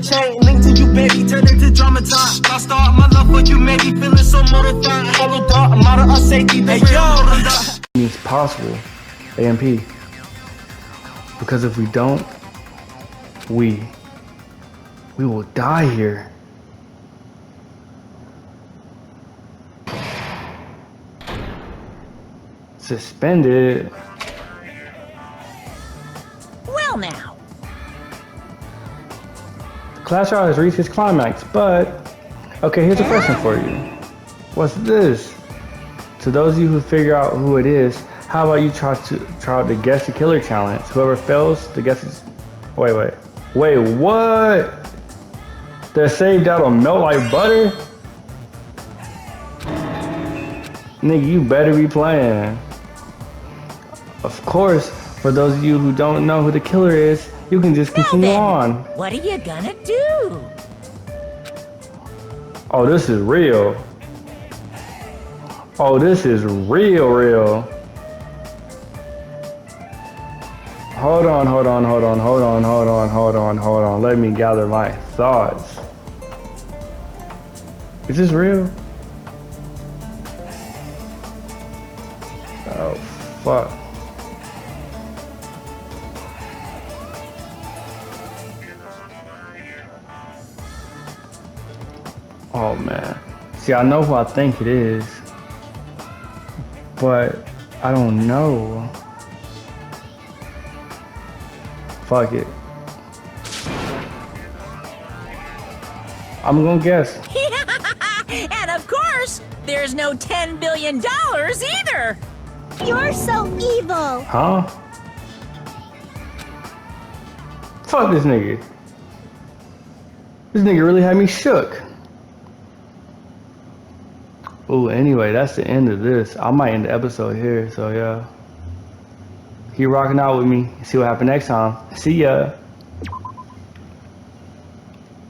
chain linked to you, baby, turned into drama time. Lost all my love for you, maybe feeling so mortified. Hollow dark, model of safety, the real It's possible, AMP. Because if we don't, we will die here. Suspended. Well now. Clash Royale has reached its climax, but okay, here's a question for you. What's this? To those of you who figure out who it is, how about you try out the Guess the Killer challenge? Whoever fails, the guess is... Wait, what? They're saved out on melt like butter? Nigga, you better be playing. Of course, for those of you who don't know who the killer is, you can just continue on. What are you gonna do? Oh, this is real. Oh, this is real. Hold on. Let me gather my thoughts. Is this real? Oh, fuck. Oh, man. See, I know who I think it is, but I don't know. Fuck it. I'm gonna guess. And of course, there's no $10 billion either. You're so evil. Huh? Fuck this nigga. This nigga really had me shook. Ooh, anyway, that's the end of this. I might end the episode here, so yeah. Keep rocking out with me. See what happens next time. See ya.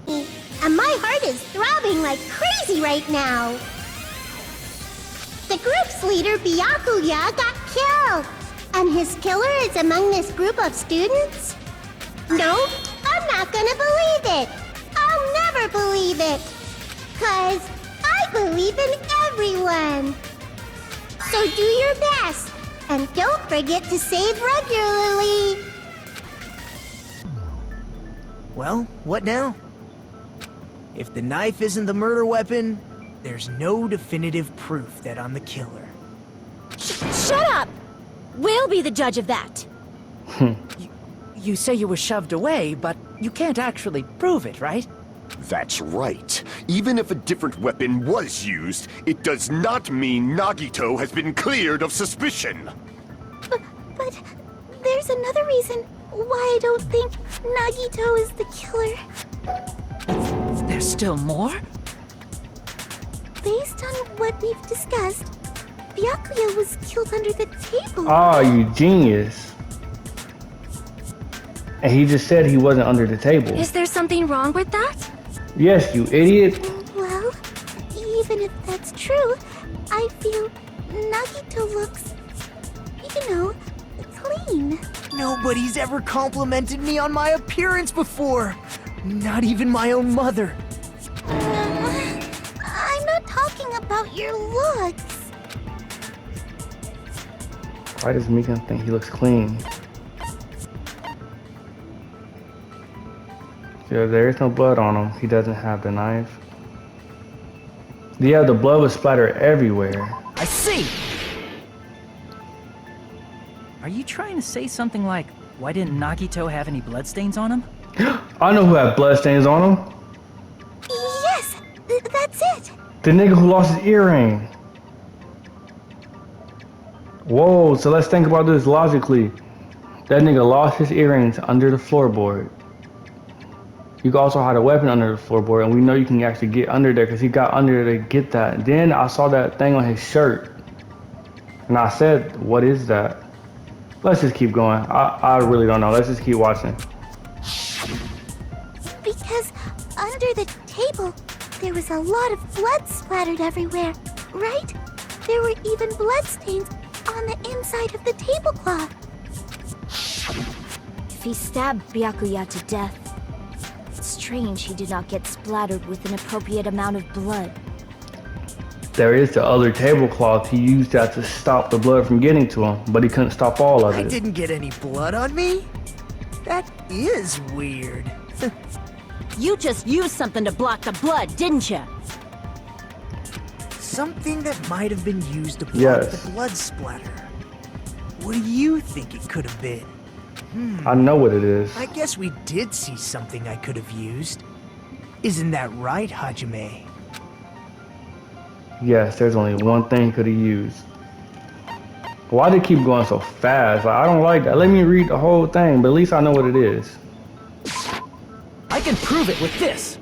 And my heart is throbbing like crazy right now. The group's leader, Byakuya, got killed. And his killer is among this group of students? No, I'm not gonna believe it. I'll never believe it. 'Cause I believe in everyone. So do your best. And don't forget to save regularly. Well, what now? If the knife isn't the murder weapon, there's no definitive proof that I'm the killer. Shut up! We'll be the judge of that. You say you were shoved away, but you can't actually prove it, right? That's right. Even if a different weapon was used, it does not mean Nagito has been cleared of suspicion. But there's another reason why I don't think Nagito is the killer. There's still more? Based on what we've discussed, Byakuya was killed under the table. Oh, you genius. And he just said he wasn't under the table. Is there something wrong with that? Yes, you idiot. Well, even if that's true, I feel Nagito looks, clean. Nobody's ever complimented me on my appearance before. Not even my own mother. I'm not talking about your looks. Why does Mika think he looks clean? Yeah, there is no blood on him. He doesn't have the knife. Yeah, the blood was splattered everywhere. I see! Are you trying to say something like, why didn't Nagito have any bloodstains on him? I know who had bloodstains on him. Yes, that's it. The nigga who lost his earring. Whoa, so let's think about this logically. That nigga lost his earrings under the floorboard. You can also hide a weapon under the floorboard, and we know you can actually get under there because he got under there to get that. Then I saw that thing on his shirt, and I said, what is that? Let's just keep going. I really don't know. Let's just keep watching. Because under the table, there was a lot of blood splattered everywhere, right? There were even bloodstains on the inside of the tablecloth. If he stabbed Byakuya to death, It's strange he did not get splattered with an appropriate amount of blood. There is the other tablecloth. He used that to stop the blood from getting to him, but he couldn't stop all of I it. didn't get any blood on me? That is weird. You just used something to block the blood, didn't you? Something that might have been used to block Yes. the blood splatter. What do you think it could have been? I know what it is. I guess we did see something I could have used. Isn't that right, Hajime? Yes, there's only one thing he could have used. Why did it keep going so fast? Like, I don't like that. Let me read the whole thing, but at least I know what it is. I can prove it with this!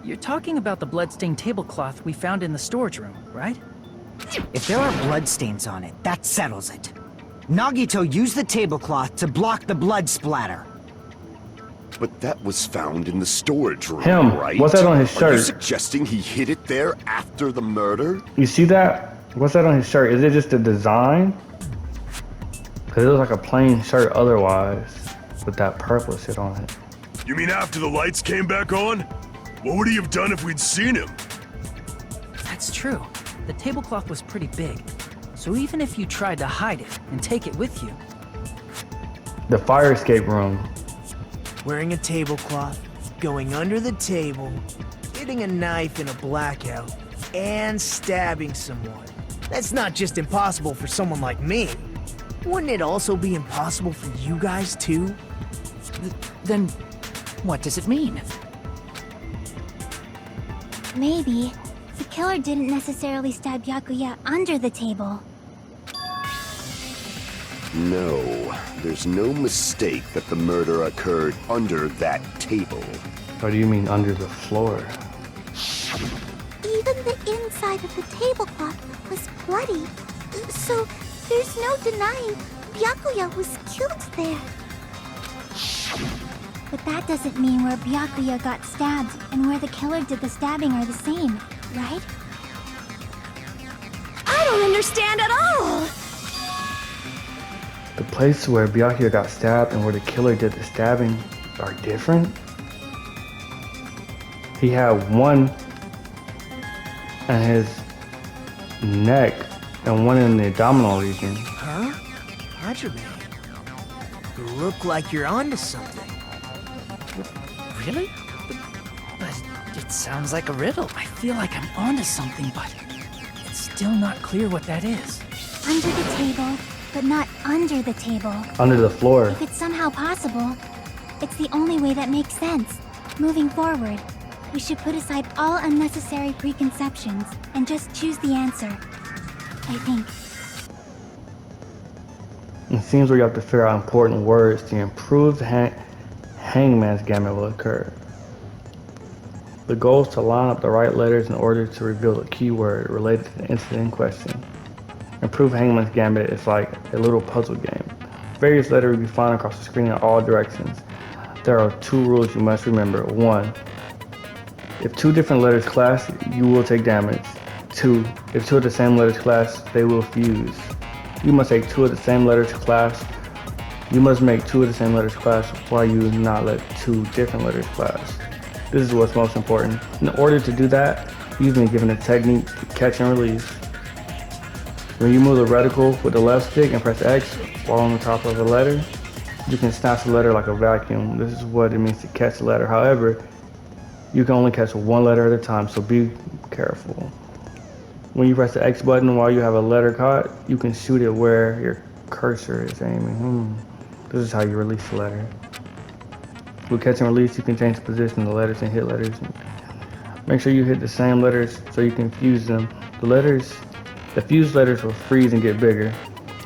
You're talking about the bloodstained tablecloth we found in the storage room, right? If there are bloodstains on it, that settles it. Nagito used the tablecloth to block the blood splatter. But that was found in the storage room, Him. right? What's that on his Are you shirt? suggesting he hid it there after the murder? You see that? What's that on his shirt? Is it just a design? Because it looks like a plain shirt otherwise, with that purple shit on it. You mean after the lights came back on? What would he have done if we'd seen him? That's true. The tablecloth was pretty big. So even if you tried to hide it and take it with you... The fire escape room. Wearing a tablecloth, going under the table, getting a knife in a blackout, and stabbing someone. That's not just impossible for someone like me. Wouldn't it also be impossible for you guys too? Then what does it mean? Maybe the killer didn't necessarily stab Byakuya under the table. No, there's no mistake that the murder occurred under that table. Or do you mean under the floor? Even the inside of the tablecloth was bloody. So there's no denying Byakuya was killed there. But that doesn't mean where Byakuya got stabbed and where the killer did the stabbing are the same, right? I don't understand at all! The place where Byakuya got stabbed and where the killer did the stabbing are different? He had one in his neck and one in the abdominal region. Huh? Hajime, you look like you're onto something. Really? But it sounds like a riddle. I feel like I'm onto something, but it's still not clear what that is. Under the table, but not under the table. Under the floor. If it's somehow possible, it's the only way that makes sense. Moving forward, we should put aside all unnecessary preconceptions and just choose the answer. I think. It seems we have to figure out important words to improve the hangman's gambit will occur. The goal is to line up the right letters in order to reveal a keyword related to the incident in question. Improve hangman's gambit is like a little puzzle game. Various letters will be found across the screen in all directions. There are 2 rules you must remember. 1. If 2 different letters clash, you will take damage. 2. If 2 of the same letters clash, they will fuse. You must take 2 of the same letters clash. You must make 2 of the same letters clash while you not let 2 different letters clash. This is what's most important. In order to do that, you've been given a technique to catch and release. When you move the reticle with the left stick and press X while on the top of a letter, you can snatch the letter like a vacuum. This is what it means to catch the letter. However, you can only catch 1 letter at a time, so be careful. When you press the X button while you have a letter caught, you can shoot it where your cursor is aiming. This is how you release the letter. With catch and release, you can change the position of the letters and hit letters. Make sure you hit the same letters so you can fuse them. The fused letters will freeze and get bigger.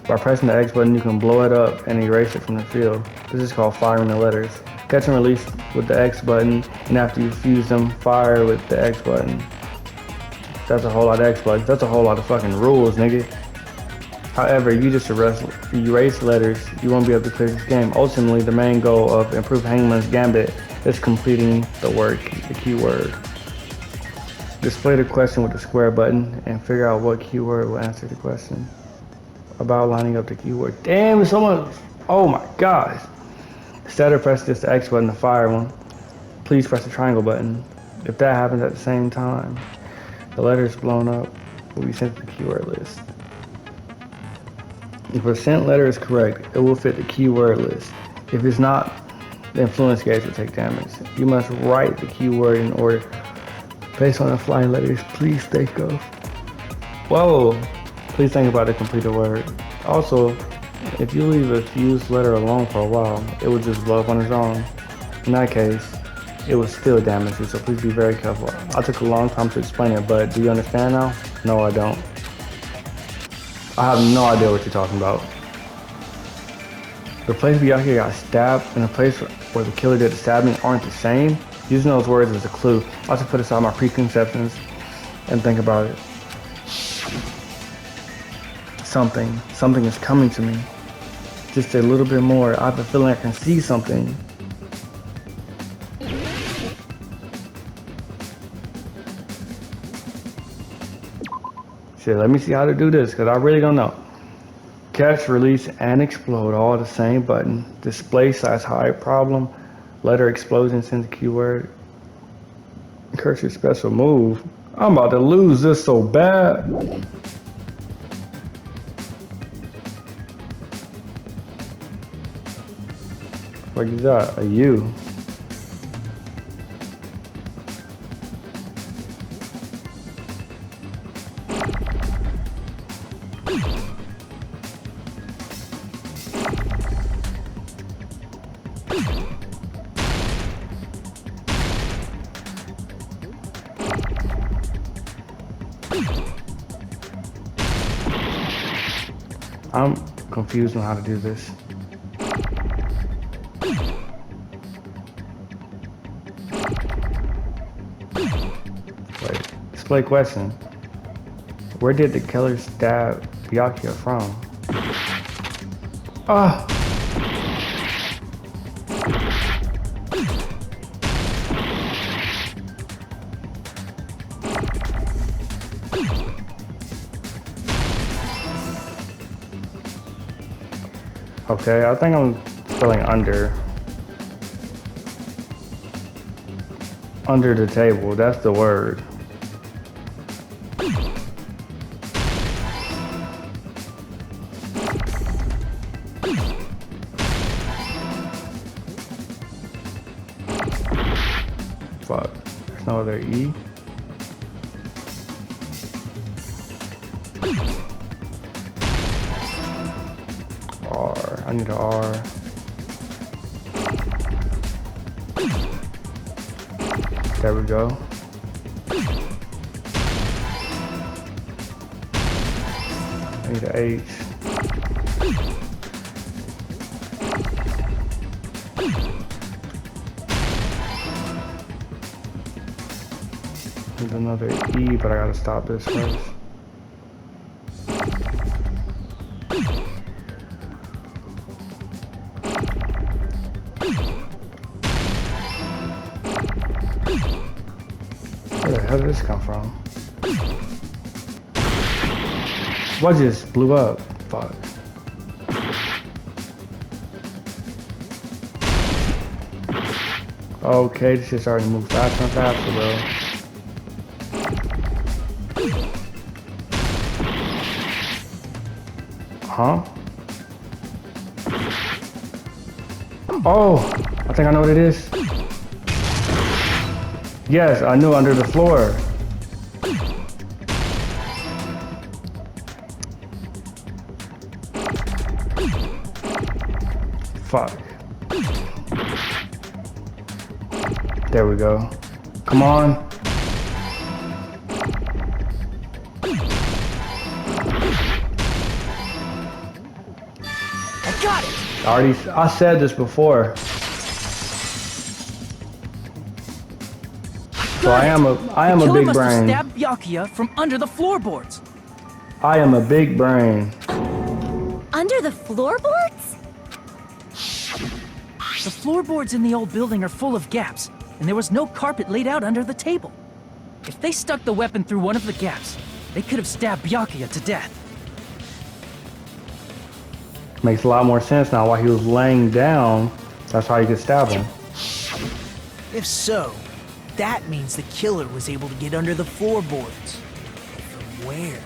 By pressing the X button, you can blow it up and erase it from the field. This is called firing the letters. Catch and release with the X button, and after you fuse them, fire with the X button. That's a whole lot of X buttons. That's a whole lot of fucking rules, nigga. However, you just erase letters, you won't be able to clear this game. Ultimately, the main goal of Improved Hangman's Gambit is completing the keyword. Display the question with the square button and figure out what keyword will answer the question. About lining up the keyword. Damn, someone, oh my gosh. Instead of press just the X button to fire one, please press the triangle button. If that happens at the same time, the letter is blown up will be sent to the keyword list. If a sent letter is correct, it will fit the keyword list. If it's not, the influence gauge will take damage. You must write the keyword in order based on the flying letters. Please think of. Whoa! Please think about the completed word. Also, if you leave a fused letter alone for a while, it will just blow up on its own. In that case, it will still damage you, so please be very careful. I took a long time to explain it, but do you understand now? No, I don't. I have no idea what you're talking about. The place Byakuya got stabbed and the place where the killer did the stabbing aren't the same. Using those words as a clue, I should put aside my preconceptions and think about it. Something is coming to me. Just a little bit more. I have a feeling I can see something. Shit, let me see how to do this, because I really don't know. Catch, release, and explode, all the same button. Display size hide problem. Letter explosion sends a keyword. Cursor special move. I'm about to lose this so bad. What is that? A U. I'm confused on how to do this. Wait, display question. Where did the killer stab Byakuya from? Ah! Okay, I think I'm spelling under. Under the table, that's the word. Fuck, there's no other E. R, I need an R. There we go. I need an H. Need another E, but I gotta stop this first. Where the hell did this come from? What just blew up? Fuck. Okay, this shit's starting to move faster and faster, bro. Huh? Oh, I think I know what it is. Yes, I knew under the floor. Fuck. There we go. Come on. I got it! I said this before. So I am a big brain. Stab Byakuya from under the floorboards. I am a big brain. Under the floorboards? The floorboards in the old building are full of gaps, and there was no carpet laid out under the table. If they stuck the weapon through one of the gaps, they could have stabbed Byakuya to death. Makes a lot more sense now why he was laying down That's how you could stab him. If so, that means the killer was able to get under the floorboards. But from where?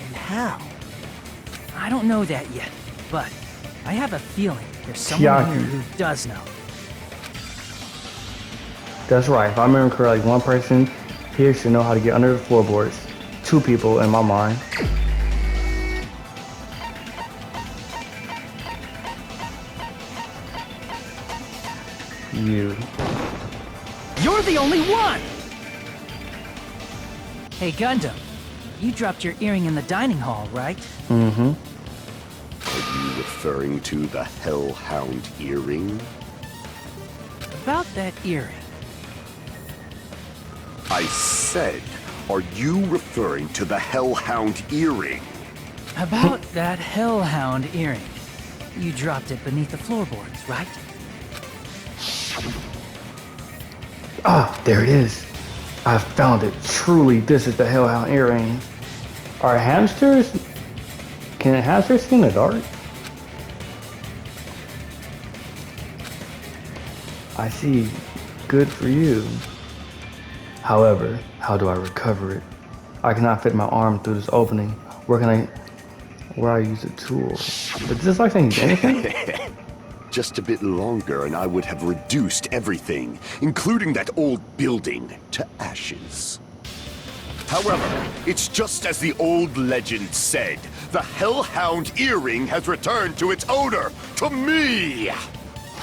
And how? I don't know that yet, but I have a feeling there's someone here Chiaki. who does know. That's right. If I remember correctly, one person here should know how to get under the floorboards. Two people in my mind. You. You're the only one! Hey, Gundam. You dropped your earring in the dining hall, right? Mm-hmm. Are you referring to the Hellhound earring? About that earring. I said, are you referring to the Hellhound earring? About that hellhound earring. You dropped it beneath the floorboards, right? Ah, there it is. I found it. Truly, this is the Hellhound earring. Are hamsters? Can a hamster see in the dark? I see. Good for you. However, how do I recover it? I cannot fit my arm through this opening. Where I use a tool? Is this like saying anything? Just a bit longer and I would have reduced everything, including that old building, to ashes. However, it's just as the old legend said. The Hellhound earring has returned to its owner, to me!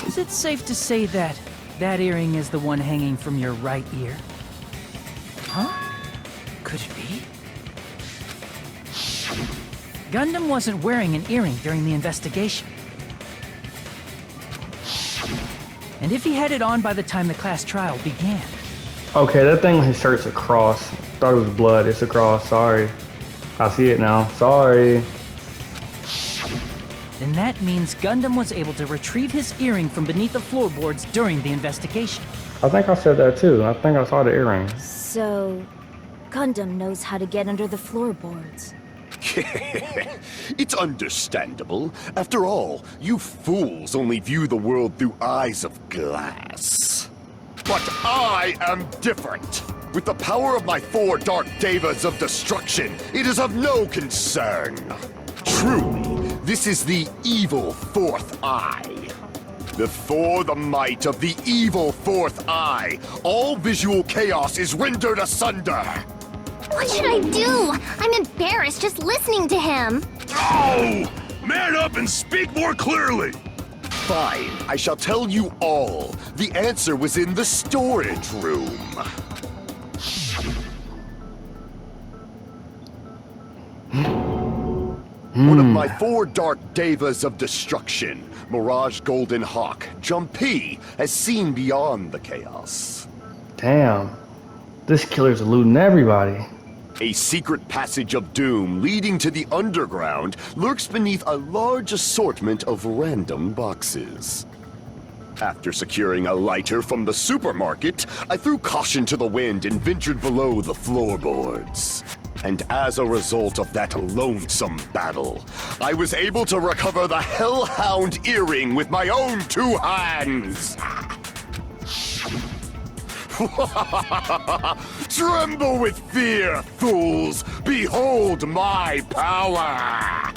Is it safe to say that that earring is the one hanging from your right ear? Huh? Could it be? Gundam wasn't wearing an earring during the investigation. And if he had it on by the time the class trial began... Okay, that thing on his shirt's a cross. Thought it was blood. It's a cross. Sorry. I see it now. Sorry. Then that means Gundam was able to retrieve his earring from beneath the floorboards during the investigation. I think I said that too. I think I saw the earring. So, Gundam knows how to get under the floorboards. It's understandable. After all, you fools only view the world through eyes of glass. But I am different. With the power of my 4 Dark Devas of Destruction, it is of no concern. Truly, this is the evil 4th eye. Before the might of the evil 4th eye, all visual chaos is rendered asunder. What should I do? I'm embarrassed just listening to him. Oh! Man up and speak more clearly! Fine, I shall tell you all. The answer was in the storage room. One of my 4 Dark Devas of Destruction, Mirage Golden Hawk, Jumpy, has seen beyond the chaos. Damn. This killer's eluding everybody. A secret passage of doom leading to the underground lurks beneath a large assortment of random boxes. After securing a lighter from the supermarket, I threw caution to the wind and ventured below the floorboards. And as a result of that lonesome battle, I was able to recover the Hellhound earring with my own 2 hands! Tremble with fear, fools! Behold my power!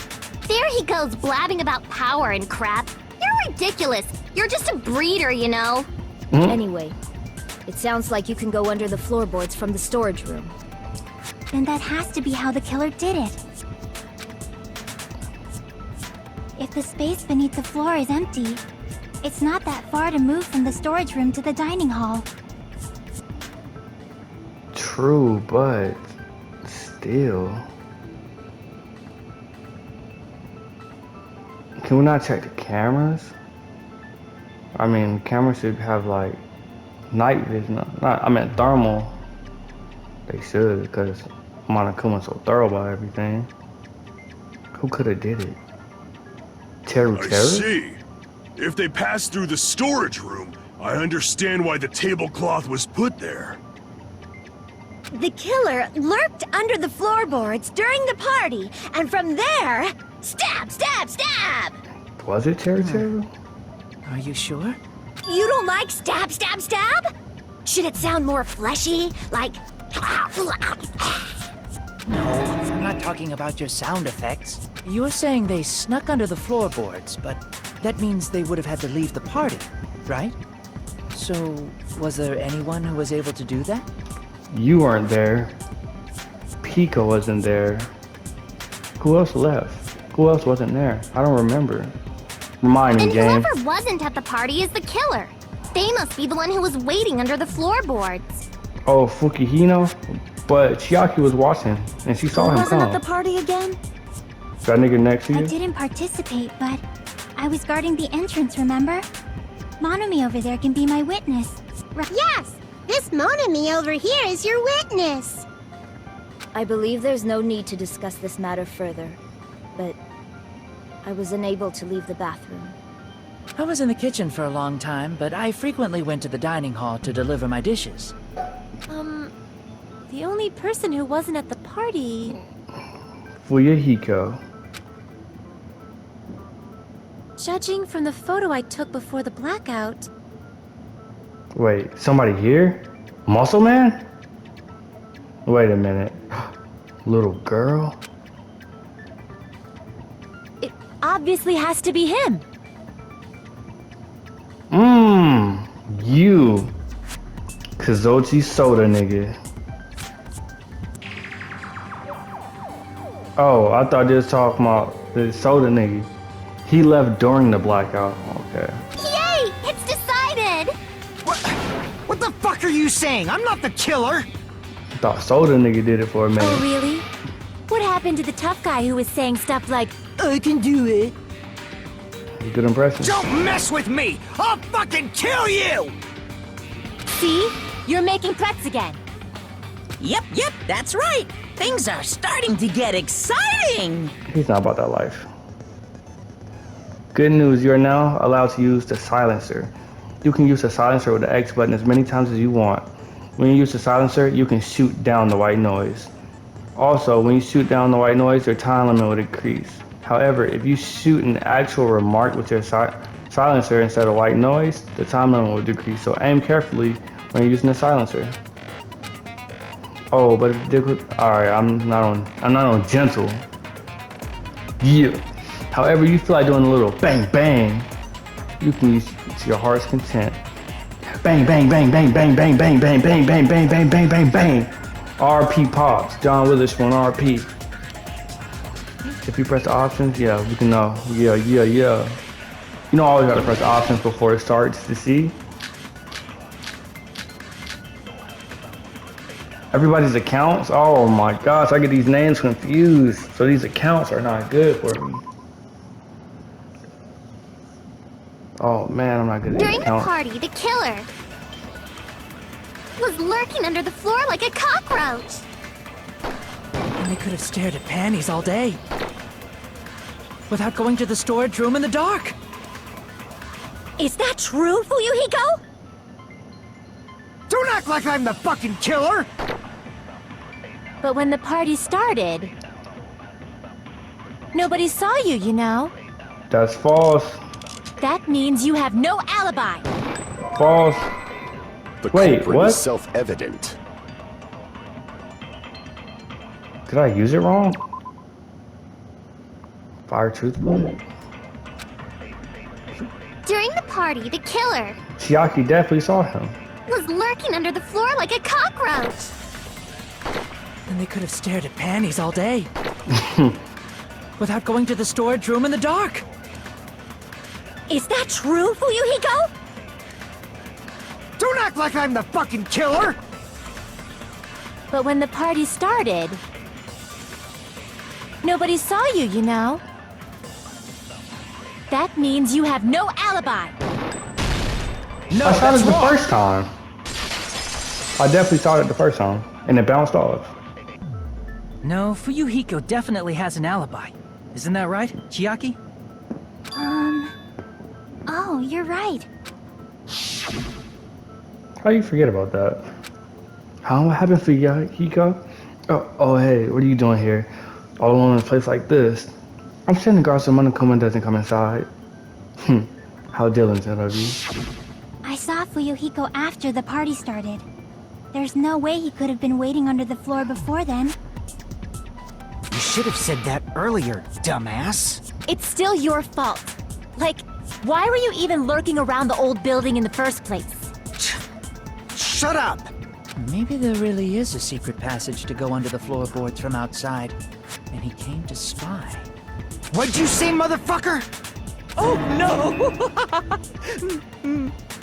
There he goes blabbing about power and crap. You're ridiculous. You're just a breeder, you know. Anyway, it sounds like you can go under the floorboards from the storage room. Then that has to be how the killer did it. If the space beneath the floor is empty, it's not that far to move from the storage room to the dining hall. True, but still. Can we not check the cameras? I mean, cameras should have like night vision. I meant thermal. They should, because Monokuma's so thorough about everything. Who could have did it? Teru? I see. If they passed through the storage room, I understand why the tablecloth was put there. The killer lurked under the floorboards during the party, and from there, stab, stab, stab! Was it Teru? Are you sure? You don't like stab, stab, stab? Should it sound more fleshy? Like... No, I'm not talking about your sound effects. You were saying they snuck under the floorboards, but that means they would have had to leave the party, right? So, was there anyone who was able to do that? You weren't there. Pico wasn't there. Who else left? Who else wasn't there? I don't remember. Remind me, And game. whoever wasn't at the party is the killer. They must be the one who was waiting under the floorboards. Oh, Fukihino? But Chiaki was watching, and she saw him Wasn't come. at the party again? That nigga next to I you? didn't participate, but I was guarding the entrance, remember? Monomi over there can be my witness. Yes! This Monomi over here is your witness! I believe there's no need to discuss this matter further, but I was unable to leave the bathroom. I was in the kitchen for a long time, but I frequently went to the dining hall to deliver my dishes. The only person who wasn't at the party... Fuyahiko. Judging from the photo I took before the blackout... Wait, somebody here? Muscle Man? Wait a minute. Little girl? It obviously has to be him. You. Kazochi Soda nigga. Oh, I thought they was talking about the soda nigga. He left during the blackout. Okay. Yay! It's decided! What the fuck are you saying? I'm not the killer! I thought soda nigga did it for a minute. Oh, really? What happened to the tough guy who was saying stuff like, I can do it? Good impression. Don't mess with me! I'll fucking kill you! See? You're making threats again. Yep, that's right. Things are starting to get exciting. He's not about that life. Good news, you are now allowed to use the silencer. You can use the silencer with the X button as many times as you want. When you use the silencer, you can shoot down the white noise. Also, when you shoot down the white noise, your time limit will decrease. However, if you shoot an actual remark with your silencer instead of white noise, the time limit will decrease. So aim carefully when you're using the silencer. Oh, but alright, I'm not on gentle. Yeah. However, you feel like doing a little bang bang, you can use to your heart's content. Bang bang bang bang bang bang bang bang bang bang bang bang bang bang bang. RP pops. John Witherspoon RP. If you press the options, yeah, we can know. Yeah. You know, always gotta press the options before it starts to see. Everybody's accounts? Oh my gosh, I get these names confused. So these accounts are not good for me. Oh man, I'm not good at During the accounts. party, the killer was lurking under the floor like a cockroach. And they could have stared at panties all day. Without going to the storage room in the dark. Is that true, Fuyuhiko? Don't act like I'm the fucking killer! But when the party started, nobody saw you, you know. That's false. That means you have no alibi. False. The Wait, culprit what? is self-evident. Did I use it wrong? Fire truth bullet. During the party, the killer Chiaki definitely saw him. was lurking under the floor like a cockroach. And they could have stared at panties all day. Without going to the storage room in the dark. Is that true, Fuyuhiko? Don't act like I'm the fucking killer! But when the party started, nobody saw you, you know. That means you have no alibi. No, I saw that's it the wrong. first time. I definitely saw it the first time, and it bounced off. No, Fuyuhiko definitely has an alibi. Isn't that right, Chiaki? Oh, you're right. How do you forget about that? What happened for Hiko? Oh, hey, what are you doing here? All alone in a place like this. I'm sending guards so Monokuma doesn't come inside. How diligent of you. I saw Fuyuhiko after the party started. There's no way he could have been waiting under the floor before then. You should have said that earlier, dumbass. It's still your fault. Like, why were you even lurking around the old building in the first place? Shut up! Maybe there really is a secret passage to go under the floorboards from outside, and he came to spy. What'd you say, motherfucker? Oh no!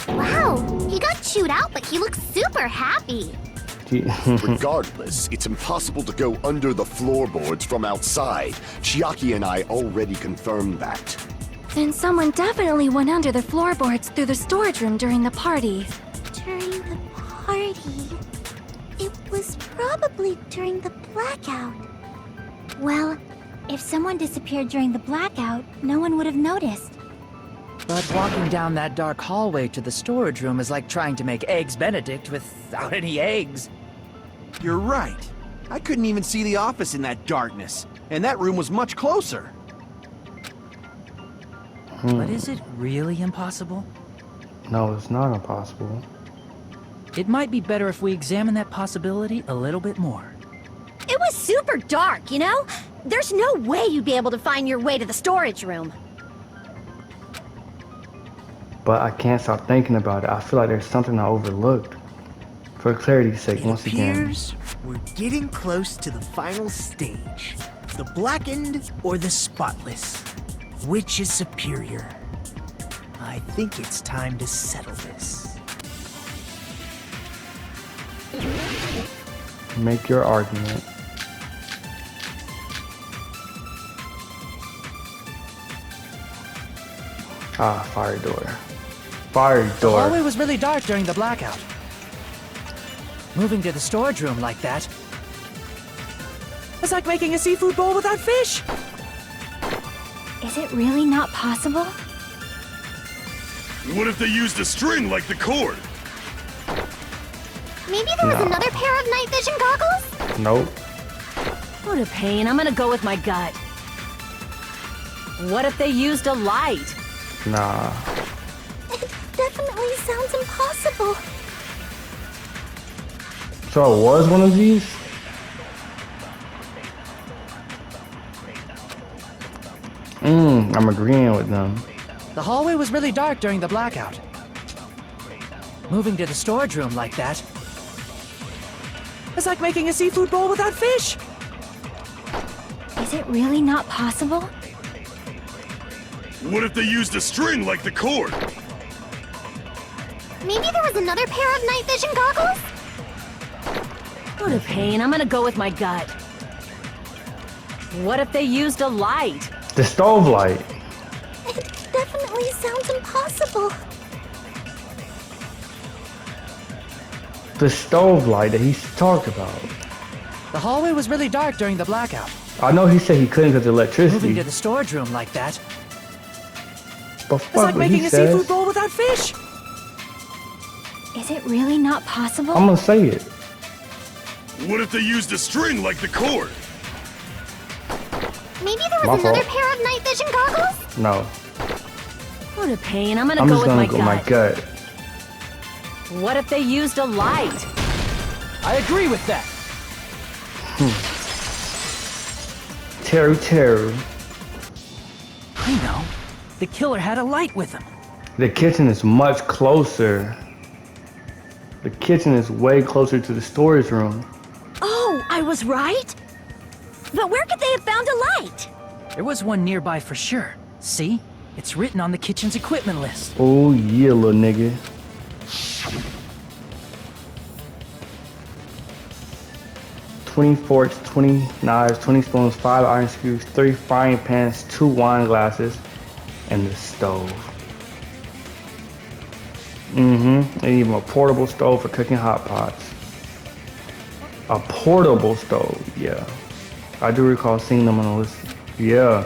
Wow, he got chewed out, but he looks super happy. Regardless, it's impossible to go under the floorboards from outside. Chiaki and I already confirmed that. Then someone definitely went under the floorboards through the storage room during the party. During the party... It was probably during the blackout. Well, if someone disappeared during the blackout, no one would have noticed. But walking down that dark hallway to the storage room is like trying to make Eggs Benedict without any eggs. You're right. I couldn't even see the office in that darkness, and that room was much closer. But is it really impossible? No, it's not impossible. It might be better if we examine that possibility a little bit more. It was super dark, you know? There's no way you'd be able to find your way to the storage room. But I can't stop thinking about it. I feel like there's something I overlooked. For clarity's sake, once again. It appears we're getting close to the final stage. The blackened or the spotless? Which is superior? I think it's time to settle this. Make your argument. Ah, fire door. Fire The door. hallway was really dark during the blackout. Moving to the storage room like that. It's like making a seafood bowl without fish. Is it really not possible? What if they used a string like the cord? Maybe there was another pair of night vision goggles? Nope. What a pain. I'm gonna go with my gut. What if they used a light? Nah. It definitely sounds impossible. So it was one of these? I'm agreeing with them. The hallway was really dark during the blackout. Moving to the storage room like that. It's like making a seafood bowl without fish. Is it really not possible? What if they used a string like the cord? Maybe there was another pair of night vision goggles? What a pain. I'm gonna go with my gut. What if they used a light? The stove light. It definitely sounds impossible. The stove light that he talked about. The hallway was really dark during the blackout. I know he said he couldn't because of Moving electricity. to the storage room like that. But It's fuck like what he making a says. seafood bowl without fish. Is it really not possible? I'm gonna say it. What if they used a string like the cord? Maybe there My was another fault. pair of night vision goggles? No. What a pain. I'm gonna I'm go just with gonna my go gut. my gut. What if they used a light? I agree with that. Terry. I know. The killer had a light with him. The kitchen is much closer. The kitchen is way closer to the storage room. Oh, I was right? But where could they have found a light? There was one nearby for sure. See? It's written on the kitchen's equipment list. Oh yeah, little nigga. $20 forks, 20 knives, 20 spoons, 5 iron skewers, 3 frying pans, 2 wine glasses, and the stove. And even a portable stove for cooking hot pots. A portable stove, yeah. I do recall seeing them on the list. Yeah.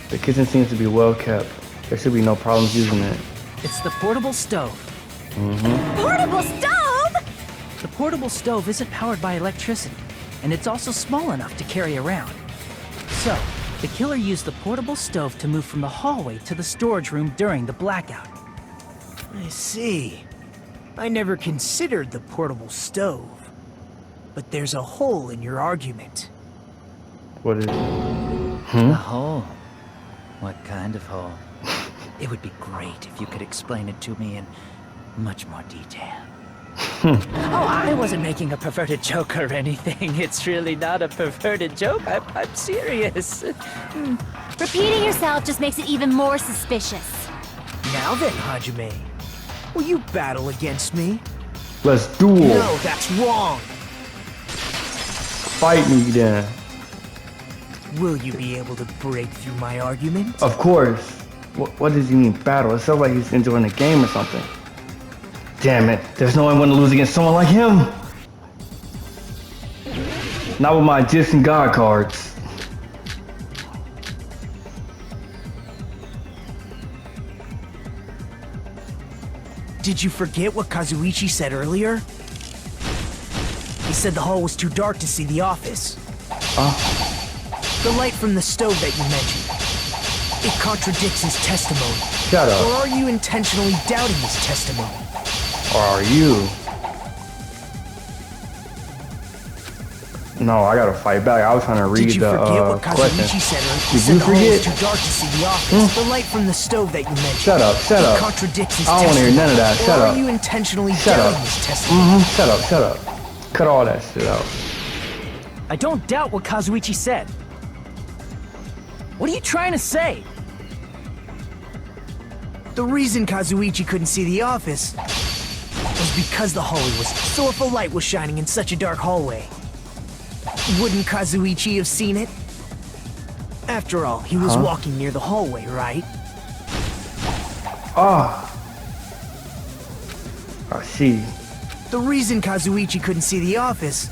The kitchen seems to be well kept. There should be no problems using it. It's the portable stove. Portable stove? The portable stove isn't powered by electricity, and it's also small enough to carry around. So, The killer used the portable stove to move from the hallway to the storage room during the blackout. I see. I never considered the portable stove. But there's a hole in your argument. What is it? A hole? What kind of hole? It would be great if you could explain it to me in much more detail. Oh, I wasn't making a perverted joke or anything. It's really not a perverted joke. I'm serious. Repeating yourself just makes it even more suspicious. Now then, Hajime, will you battle against me? Let's duel. No, that's wrong. Fight me then. Will you be able to break through my argument? Of course. What does he mean battle? It sounds like he's enjoying a game or something. Damn it. There's no way I'm going to lose against someone like him. Not with my Egyptian God cards. Did you forget what Kazuichi said earlier? He said the hall was too dark to see the office. The light from the stove that you mentioned. It contradicts his testimony. Shut up. Or are you intentionally doubting his testimony? Or are you? No, I gotta fight back. I was trying to read Did you forget what question. Kazuichi said earlier? He Did said you the hall was forget? too dark to see the office. The light from the stove that you mentioned. Shut up, shut It up. contradicts his I don't want to hear none of that. Shut or up. are you intentionally Shut doubting up. his testimony? Shut up, shut up. Cut all that shit out. I don't doubt what Kazuichi said. What are you trying to say? The reason Kazuichi couldn't see the office was because the hallway was... So if a light was shining in such a dark hallway, wouldn't Kazuichi have seen it? After all, he was walking near the hallway, right? I see. The reason Kazuichi couldn't see the office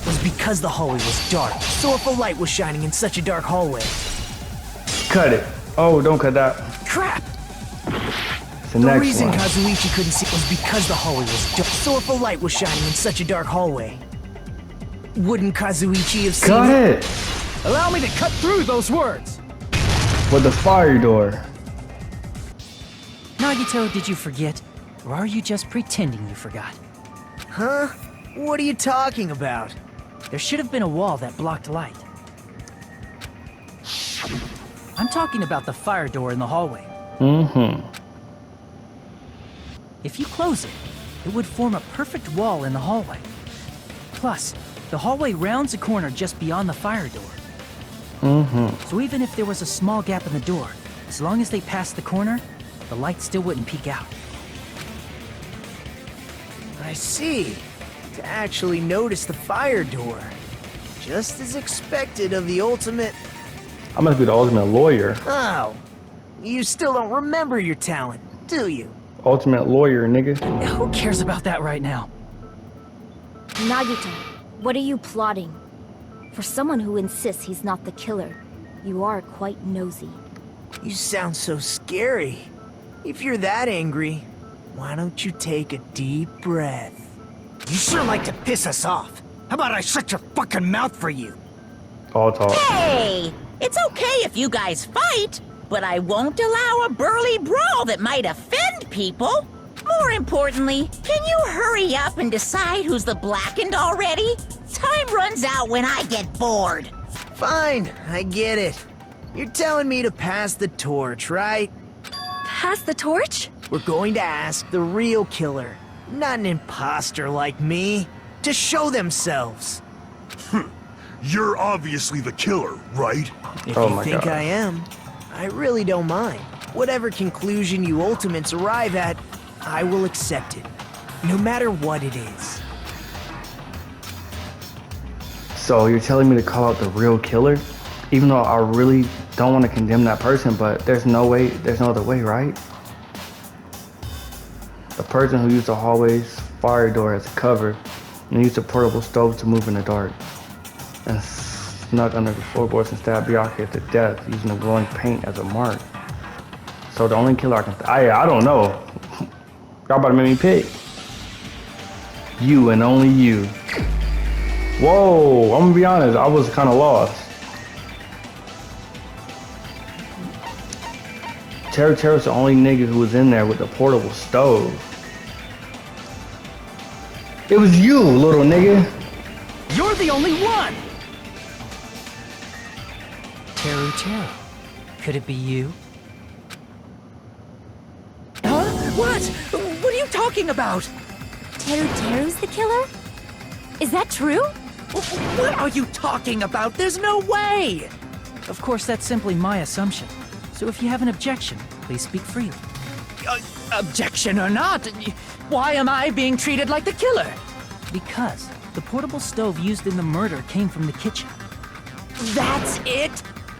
was because the hallway was dark. So if a light was shining in such a dark hallway... Cut it. Oh, don't cut that. Crap! The The next reason one. Kazuichi couldn't see was because the hallway was dark. So if a light was shining in such a dark hallway, wouldn't Kazuichi have seen Cut it? it! Allow me to cut through those words. With the fire door. Nagito, did you forget? Or are you just pretending you forgot? Huh? What are you talking about? There should have been a wall that blocked light. I'm talking about the fire door in the hallway. If you close it, it would form a perfect wall in the hallway. Plus, the hallway rounds a corner just beyond the fire door. So even if there was a small gap in the door, as long as they passed the corner, the light still wouldn't peek out. I see. To actually notice the fire door. Just as expected of the ultimate... I must be the ultimate lawyer. Oh. You still don't remember your talent, do you? Ultimate lawyer, nigga. Who cares about that right now? Nagito, what are you plotting? For someone who insists he's not the killer, you are quite nosy. You sound so scary. If you're that angry, why don't you take a deep breath? You sure like to piss us off. How about I shut your fucking mouth for you? All talk. Hey, it's okay if you guys fight, but I won't allow a burly brawl that might offend people. More importantly, can you hurry up and decide who's the blackened already? Time runs out when I get bored. Fine, I get it. You're telling me to pass the torch, right? Pass the torch? We're going to ask the real killer, not an imposter like me, to show themselves. You're obviously the killer, right? If Oh you my think God. I am, I really don't mind. Whatever conclusion you ultimates arrive at, I will accept it, no matter what it is. So you're telling me to call out the real killer? Even though I really don't want to condemn that person, but there's no other way, right? The person who used the hallway's fire door as a cover and used a portable stove to move in the dark and snuck under the floorboards and stabbed Byakuya to death using the glowing paint as a mark. So the only killer I can... I don't know. Y'all about to make me pick. You and only you. Whoa, I'm gonna be honest, I was kind of lost. Teru's the only nigga who was in there with the portable stove. It was you, little nigga. You're the only one! Teru. Could it be you? Huh? What? What are you talking about? Teru's the killer? Is that true? What are you talking about? There's no way! Of course, that's simply my assumption. So if you have an objection, please speak freely. Objection or not, why am I being treated like the killer? Because the portable stove used in the murder came from the kitchen. That's it?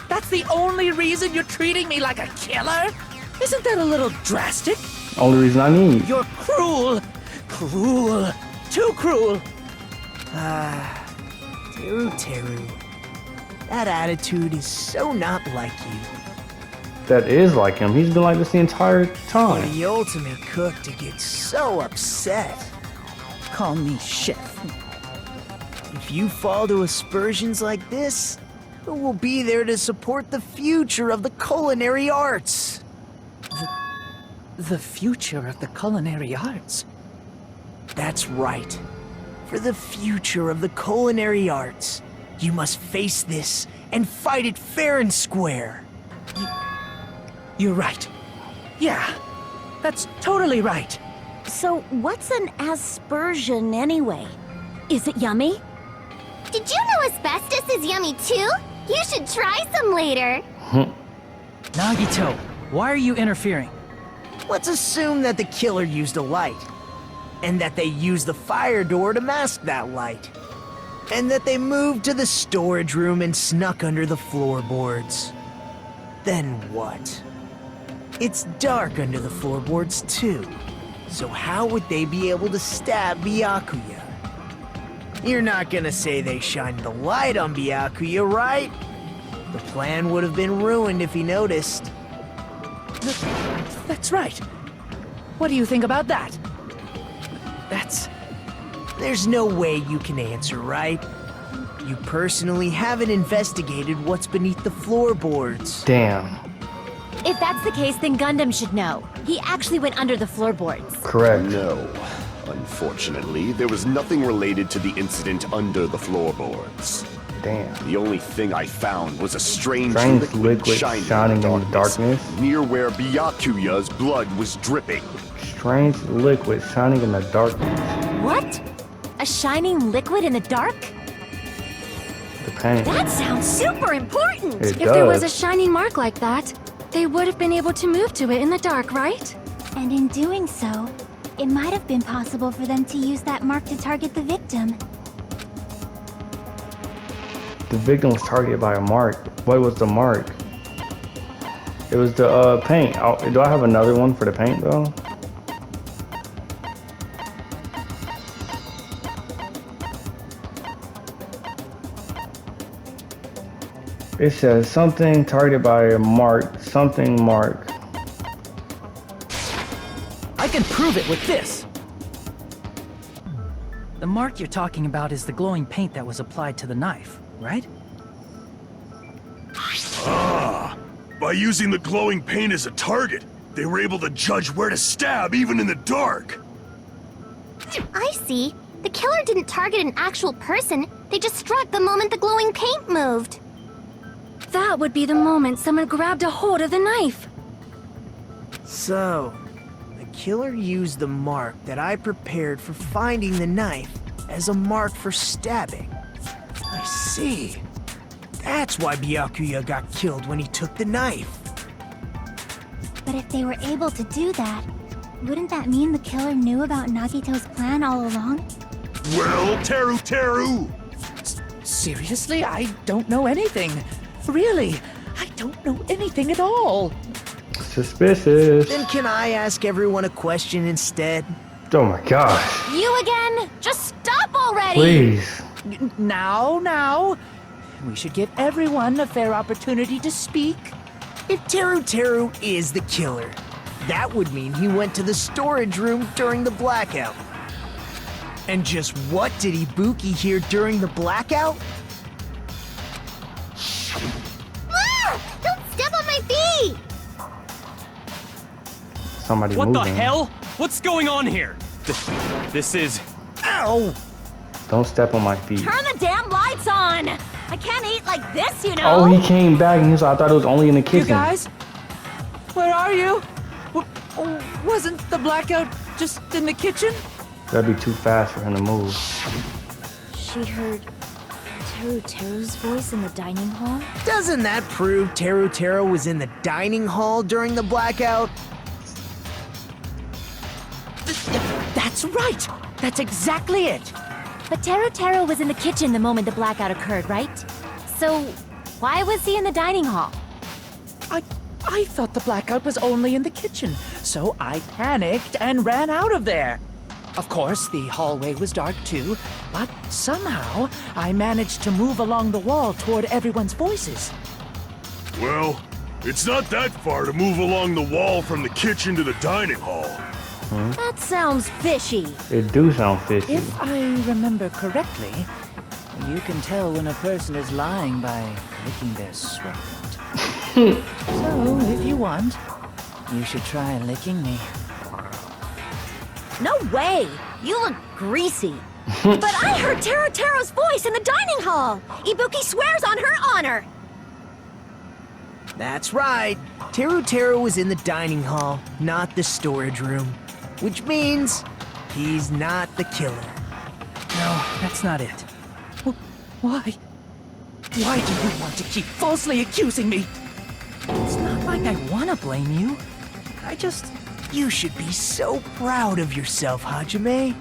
That's the only reason you're treating me like a killer? Isn't that a little drastic? Only reason I need. You're cruel. Cruel. Too cruel. Teru. That attitude is so not like you. That is like him. He's been like this the entire For time. the ultimate cook to get so upset. Call me chef. If you fall to aspersions like this, who will be there to support the future of the culinary arts? The future of the culinary arts? That's right. For the future of the culinary arts, you must face this and fight it fair and square. You're right. Yeah, that's totally right. So what's an aspersion anyway? Is it yummy? Did you know asbestos is yummy too? You should try some later. Nagito, why are you interfering? Let's assume that the killer used a light, and that they used the fire door to mask that light, and that they moved to the storage room and snuck under the floorboards. Then what? It's dark under the floorboards too, so how would they be able to stab Byakuya? You're not gonna say they shined the light on Byakuya, right? The plan would have been ruined if he noticed. That's right. What do you think about that? There's no way you can answer, right? You personally haven't investigated what's beneath the floorboards. Damn. If that's the case, then Gundam should know. He actually went under the floorboards. Correct. No. Unfortunately, there was nothing related to the incident under the floorboards. Damn. The only thing I found was a strange liquid shining in the darkness. Near where Byakuya's blood was dripping. Strange liquid shining in the darkness. What? A shining liquid in the dark? The paint. That sounds super important! It If there was a does. shining mark like that, they would have been able to move to it in the dark, right? And in doing so, it might have been possible for them to use that mark to target the victim. The victim was targeted by a mark. What was the mark? It was the paint. Do I have another one for the paint though? It says something targeted by a mark, something mark. I can prove it with this! The mark you're talking about is the glowing paint that was applied to the knife, right? Ah, by using the glowing paint as a target, they were able to judge where to stab even in the dark. I see. The killer didn't target an actual person. They just struck the moment the glowing paint moved. That would be the moment someone grabbed a hold of the knife. So, the killer used the mark that I prepared for finding the knife as a mark for stabbing. I see. That's why Byakuya got killed when he took the knife. But if they were able to do that, wouldn't that mean the killer knew about Nagito's plan all along? Well, Teru! Seriously? I don't know anything. Really? I don't know anything at all. Suspicious. Then can I ask everyone a question instead? Oh my gosh. You again? Just stop already! Please. Now. We should give everyone a fair opportunity to speak. If Teru is the killer, that would mean he went to the storage room during the blackout. And just what did Ibuki hear during the blackout? Ah! Don't step on my feet! somebody What moving. the hell? What's going on here? This is... Ow! Don't step on my feet. Turn the damn lights on! I can't eat like this, you know! Oh, he came back and he was like, I thought it was only in the kitchen. You guys? Where are you? Wasn't the blackout just in the kitchen? That'd be too fast for him to move. She heard Teru's voice in the dining hall? Doesn't that prove Teru was in the dining hall during the blackout? That's right! That's exactly it! But Teru was in the kitchen the moment the blackout occurred, right? So, why was he in the dining hall? I thought the blackout was only in the kitchen, so I panicked and ran out of there. Of course, the hallway was dark too, but somehow I managed to move along the wall toward everyone's voices. Well, it's not that far to move along the wall from the kitchen to the dining hall. That sounds fishy. It do sound fishy. If I remember correctly, you can tell when a person is lying by licking their sweat. So, if you want, you should try licking me. No way! You look greasy. But I heard Teru's voice in the dining hall! Ibuki swears on her honor! That's right. Teru was in the dining hall, not the storage room. Which means he's not the killer. No, that's not it. Why? Why do you want to keep falsely accusing me? It's not like I want to blame you. You should be so proud of yourself, Hajime.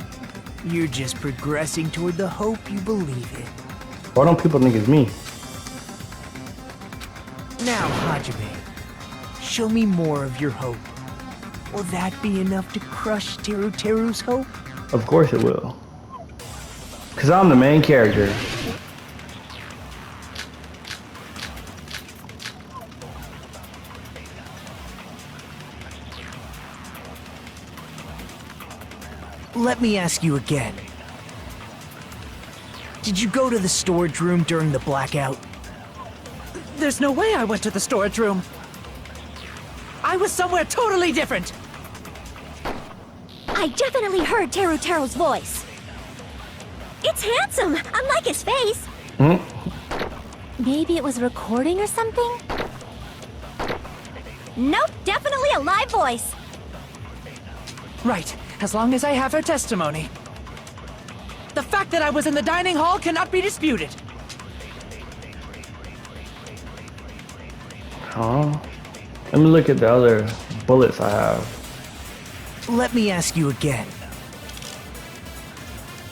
You're just progressing toward the hope you believe in. Why don't people think it's me? Now, Hajime, show me more of your hope. Will that be enough to crush Teru's hope? Of course it will. Because I'm the main character. Let me ask you again. Did you go to the storage room during the blackout? There's no way I went to the storage room. I was somewhere totally different. I definitely heard Teru's voice. It's handsome, unlike his face. Maybe it was a recording or something? Nope, definitely a live voice. Right, as long as I have her testimony. The fact that I was in the dining hall cannot be disputed. Huh? Let me look at the other bullets I have. Let me ask you again.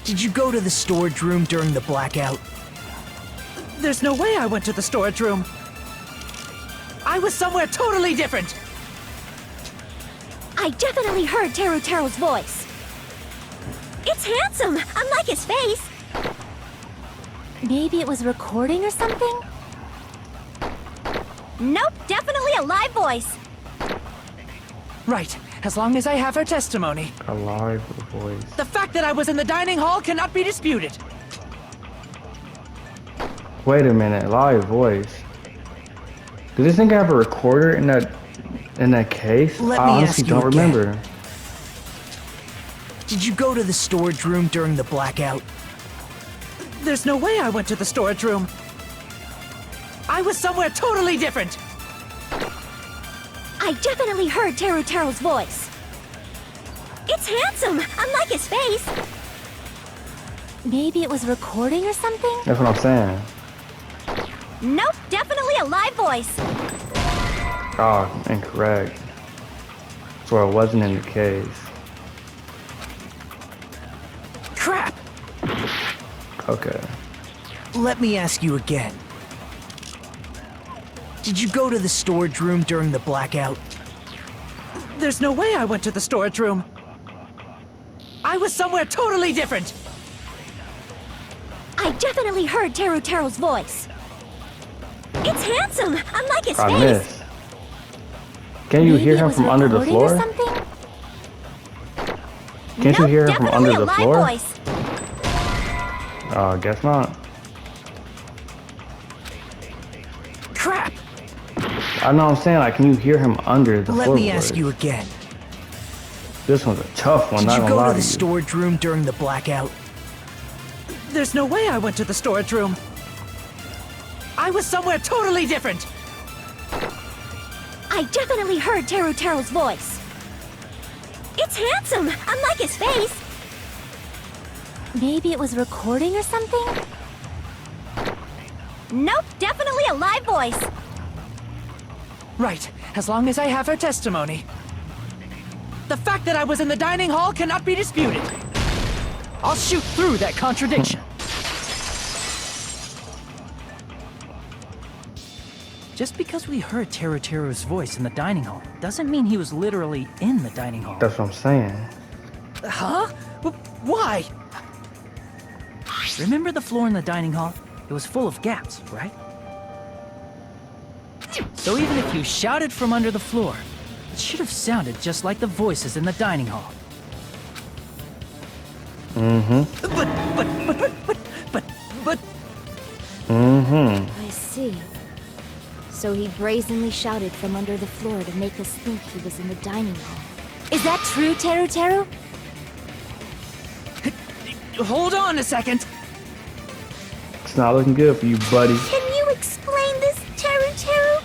Did you go to the storage room during the blackout? There's no way I went to the storage room. I was somewhere totally different. I definitely heard Teru's voice. It's handsome, unlike his face. Maybe it was a recording or something? Nope, definitely a live voice. Right, as long as I have her testimony. A live voice. The fact that I was in the dining hall cannot be disputed. Wait a minute, live voice. Did this nigga have a recorder in that case? Let I me honestly ask you don't again. remember. Did you go to the storage room during the blackout? There's no way I went to the storage room. I was somewhere totally different. I definitely heard Teru's voice. It's handsome, unlike his face. Maybe it was a recording or something? That's what I'm saying. Nope, definitely a live voice. Oh, incorrect. So it wasn't in the case. Crap! Okay. Let me ask you again. Did you go to the storage room during the blackout? There's no way I went to the storage room. I was somewhere totally different. I definitely heard Teru's voice. It's handsome, unlike his I face. missed. Can you Maybe hear it him was from a under the recording or floor? something? Can't you Nope, hear him from definitely under a the live floor? voice. I guess not. Crap! I know what I'm saying, like, can you hear him under the floorboard? Let me ask you again. This one's a tough one, Did not you gonna go lie to to the you. storage room during the blackout? There's no way I went to the storage room. I was somewhere totally different. I definitely heard Terutero's voice. It's handsome, unlike his face. Maybe it was recording or something? Nope, definitely a live voice. Right, as long as I have her testimony. The fact that I was in the dining hall cannot be disputed. I'll shoot through that contradiction. Just because we heard Terutero's voice in the dining hall doesn't mean he was literally in the dining hall. That's what I'm saying. Huh? Why? Remember the floor in the dining hall? It was full of gaps, right? So even if you shouted from under the floor, it should have sounded just like the voices in the dining hall. But... I see. So he brazenly shouted from under the floor to make us think he was in the dining hall. Is that true, Teruteru? Hold on a second. It's not looking good for you, buddy. Can you explain this, Teruteru?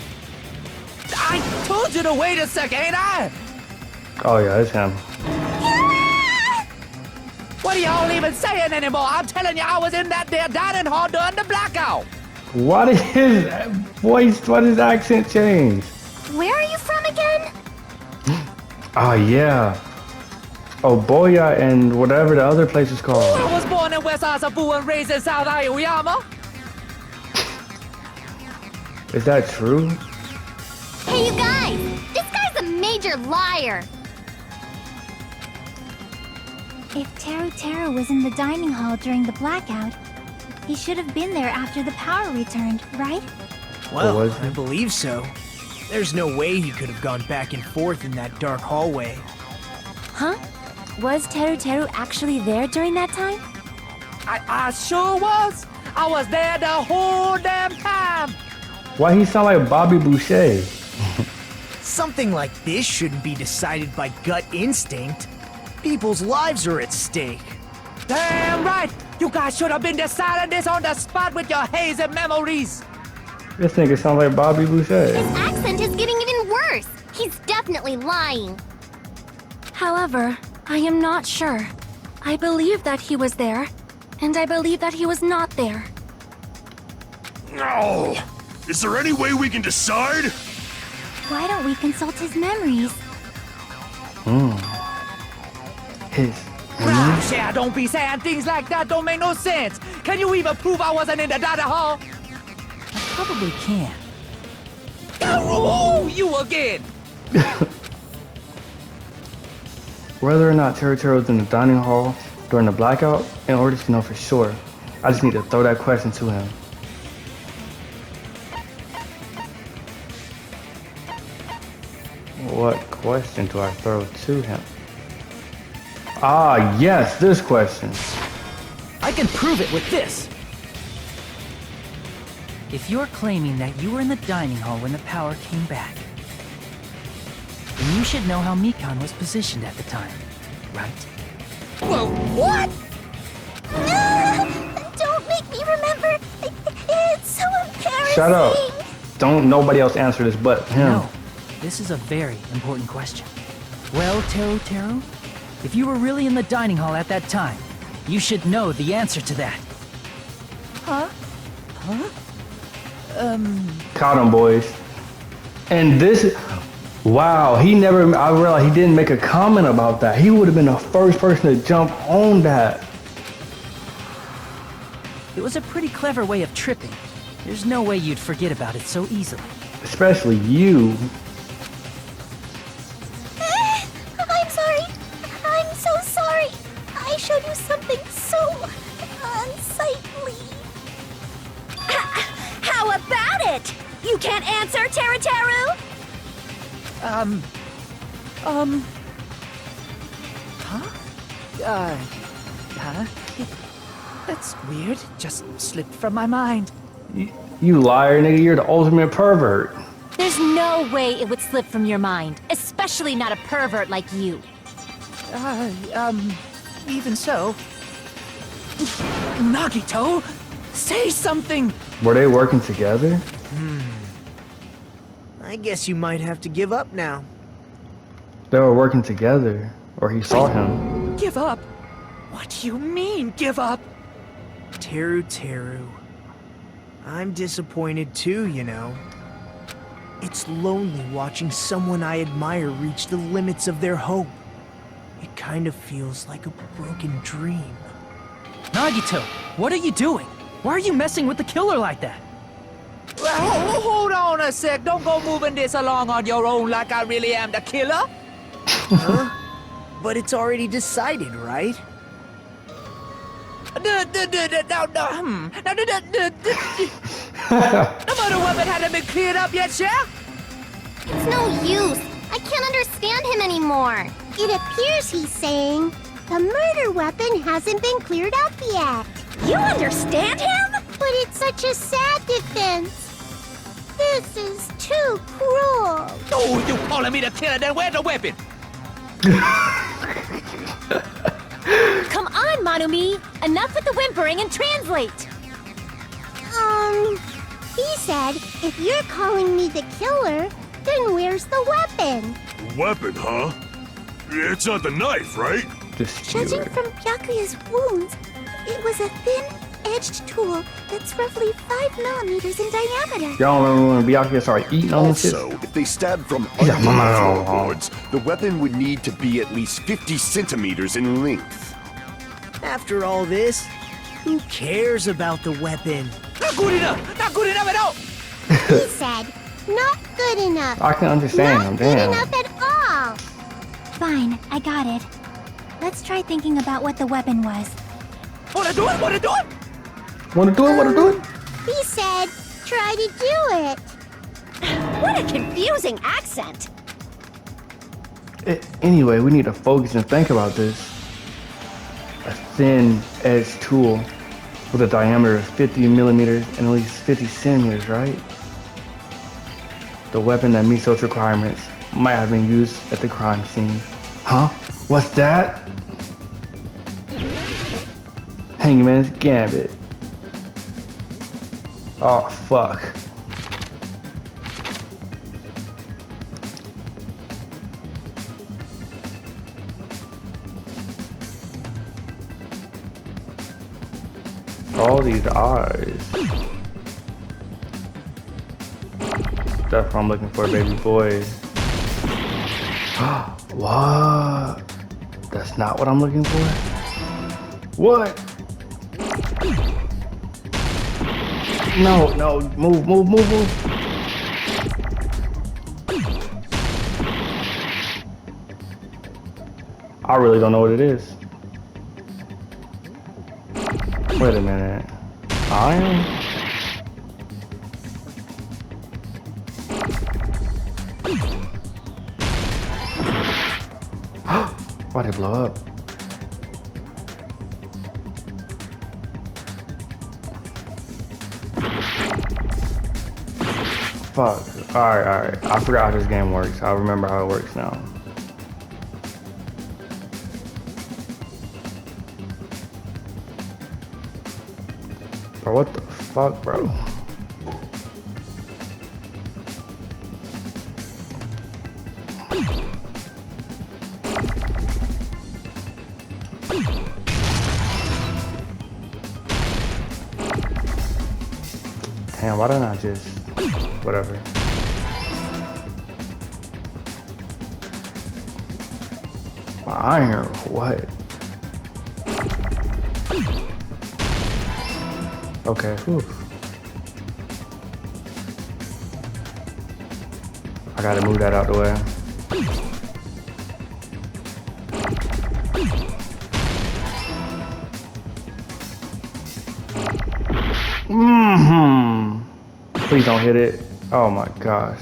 I told you to wait a second, ain't I? Oh yeah, it's him. What are y'all even saying anymore? I'm telling you, I was in that there dining hall during the blackout. Why did his voice, why did his accent change? Where are you from again? Oh yeah. Oh Boya and whatever the other place is called. I was born in West Asabu and raised in South Aoyama. Is that true? Hey, you guys! This guy's a major liar! If Teruteru was in the dining hall during the blackout, he should have been there after the power returned, right? Well, was he? I believe so. There's no way he could have gone back and forth in that dark hallway. Huh? Was Teruteru actually there during that time? I sure was. I was there the whole damn time. Why he sound like Bobby Boucher? Something like this shouldn't be decided by gut instinct. People's lives are at stake. Damn right. You guys should have been deciding this on the spot with your hazy memories. This nigga sound like Bobby Boucher. His accent is getting even worse. He's definitely lying. However, I am not sure. I believe that he was there, and I believe that he was not there. No! Is there any way we can decide? Why don't we consult his memories? His. Gosh, yeah, don't be saying things like that. Don't make no sense. Can you even prove I wasn't in the dining hall? I probably can. Oh, you again. Whether or not Teruteru was in the dining hall during the blackout, in order to know for sure, I just need to throw that question to him. What question do I throw to him? Ah, yes, this question. I can prove it with this. If you're claiming that you were in the dining hall when the power came back, then you should know how Mikan was positioned at the time, right? Whoa, what? Don't make me remember. It's so embarrassing. Shut up. Don't nobody else answer this but him. No, this is a very important question. Well, Teruteru, if you were really in the dining hall at that time, you should know the answer to that. Huh? Huh? Caught him, boys. And this, wow, I realized he didn't make a comment about that. He would have been the first person to jump on that. It was a pretty clever way of tripping. There's no way you'd forget about it so easily. Especially you. I'm sorry. I'm so sorry. I showed you something so unsightly. How about it? You can't answer, Teruteru? Huh? That's weird. Just slipped from my mind. You liar, nigga, you're the ultimate pervert. There's no way it would slip from your mind, especially not a pervert like you. Even so. Nagito, say something! Were they working together? I guess you might have to give up now. They were working together, or he saw him. Give up? What do you mean, give up? Teru. I'm disappointed too, you know. It's lonely watching someone I admire reach the limits of their hope. It kind of feels like a broken dream. Nagito, what are you doing? Why are you messing with the killer like that? Well, hold on a sec. Don't go moving this along on your own like I really am the killer. Huh? But it's already decided, right? The murder weapon hadn't been cleared up yet, Chef? It's no use. I can't understand him anymore. It appears he's saying the murder weapon hasn't been cleared up yet. You understand him? But it's such a sad defense. This is too cruel. Oh, you calling me the killer? Then where's the weapon? Come on, Manumi! Enough with the whimpering and translate! He said, if you're calling me the killer, then where's the weapon? Weapon, huh? It's not the knife, right? Judging from Byakuya's wounds, it was a thin-edged tool that's roughly 5 millimeters in diameter. Y'all remember when Byakuya started eating on this shit? Also, if they stabbed from under the floorboards, the weapon would need to be at least 50 centimeters in length. After all this, who cares about the weapon? Not good enough! Not good enough at all! He said, not good enough. I can understand him, Not good damn. enough at all. Fine, I got it. Let's try thinking about what the weapon was. Wanna do it? Wanna do it? Wanna do it? Wanna do it? He said, try to do it. What a confusing accent! Anyway, we need to focus and think about this. A thin-edged tool with a diameter of 50 millimeters and at least 50 centimeters, right? The weapon that meets those requirements might have been used at the crime scene. Huh? What's that? Hangman's Gambit. Oh, fuck. All these eyes. That's what I'm looking for, baby boy. What? That's not what I'm looking for? What? No, move. I really don't know what it is. Wait a minute. Iron? Why'd it blow up? Fuck. Alright. I forgot how this game works. I remember how it works now. Bro, what the fuck, bro? Damn, why don't I just... Whatever. My iron, what? Okay, whew. I gotta move that out the way. Please don't hit it. Oh my gosh.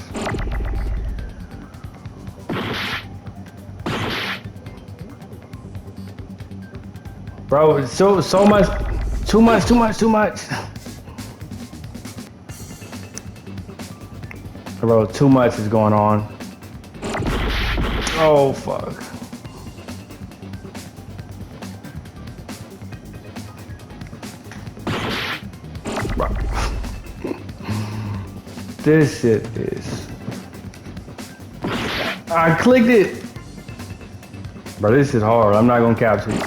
Bro, it's so much. Too much. Bro, too much is going on. Oh, fuck. Bro. This shit is... I clicked it! Bro, this is hard. I'm not gonna capture it.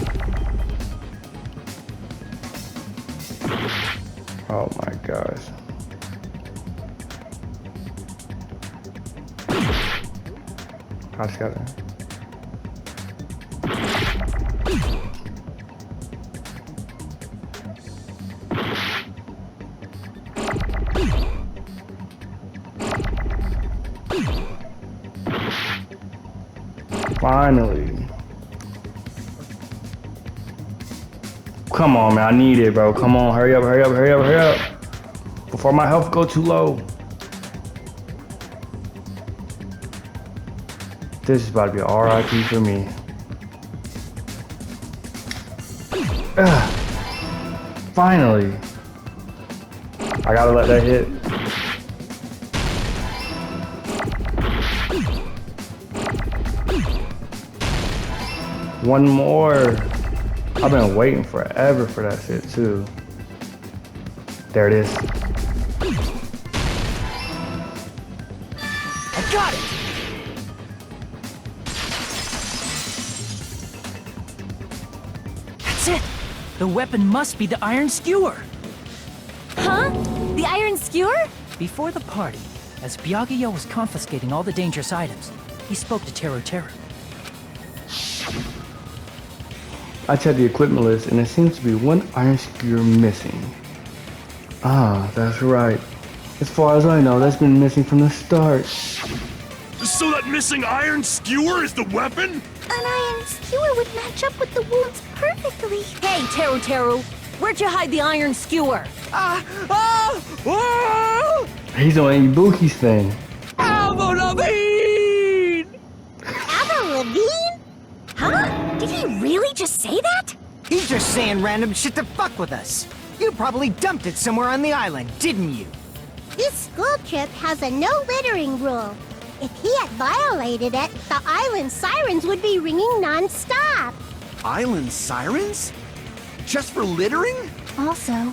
Oh my gosh. I just got it. Finally. Come on, man. I need it, bro. Come on. Hurry up, hurry up, hurry up, hurry up. Before my health go too low. This is about to be an RIP for me. Finally. I gotta let that hit. One more. I've been waiting forever for that shit too. There it is. I got it! That's it! The weapon must be the iron skewer! Huh? The iron skewer? Before the party, as Byakuya was confiscating all the dangerous items, he spoke to Teru Teru. I checked the equipment list and there seems to be one iron skewer missing. Ah, that's right. As far as I know, that's been missing from the start. So that missing iron skewer is the weapon? An iron skewer would match up with the wounds perfectly. Hey, Teru Teru, where'd you hide the iron skewer? He's on Ibuki's thing. Avril Lavigne! Avril Lavigne? Huh? Did he really just say that? He's just saying random shit to fuck with us. You probably dumped it somewhere on the island, didn't you? This school trip has a no littering rule. If he had violated it, the island sirens would be ringing non-stop. Island sirens? Just for littering? Also,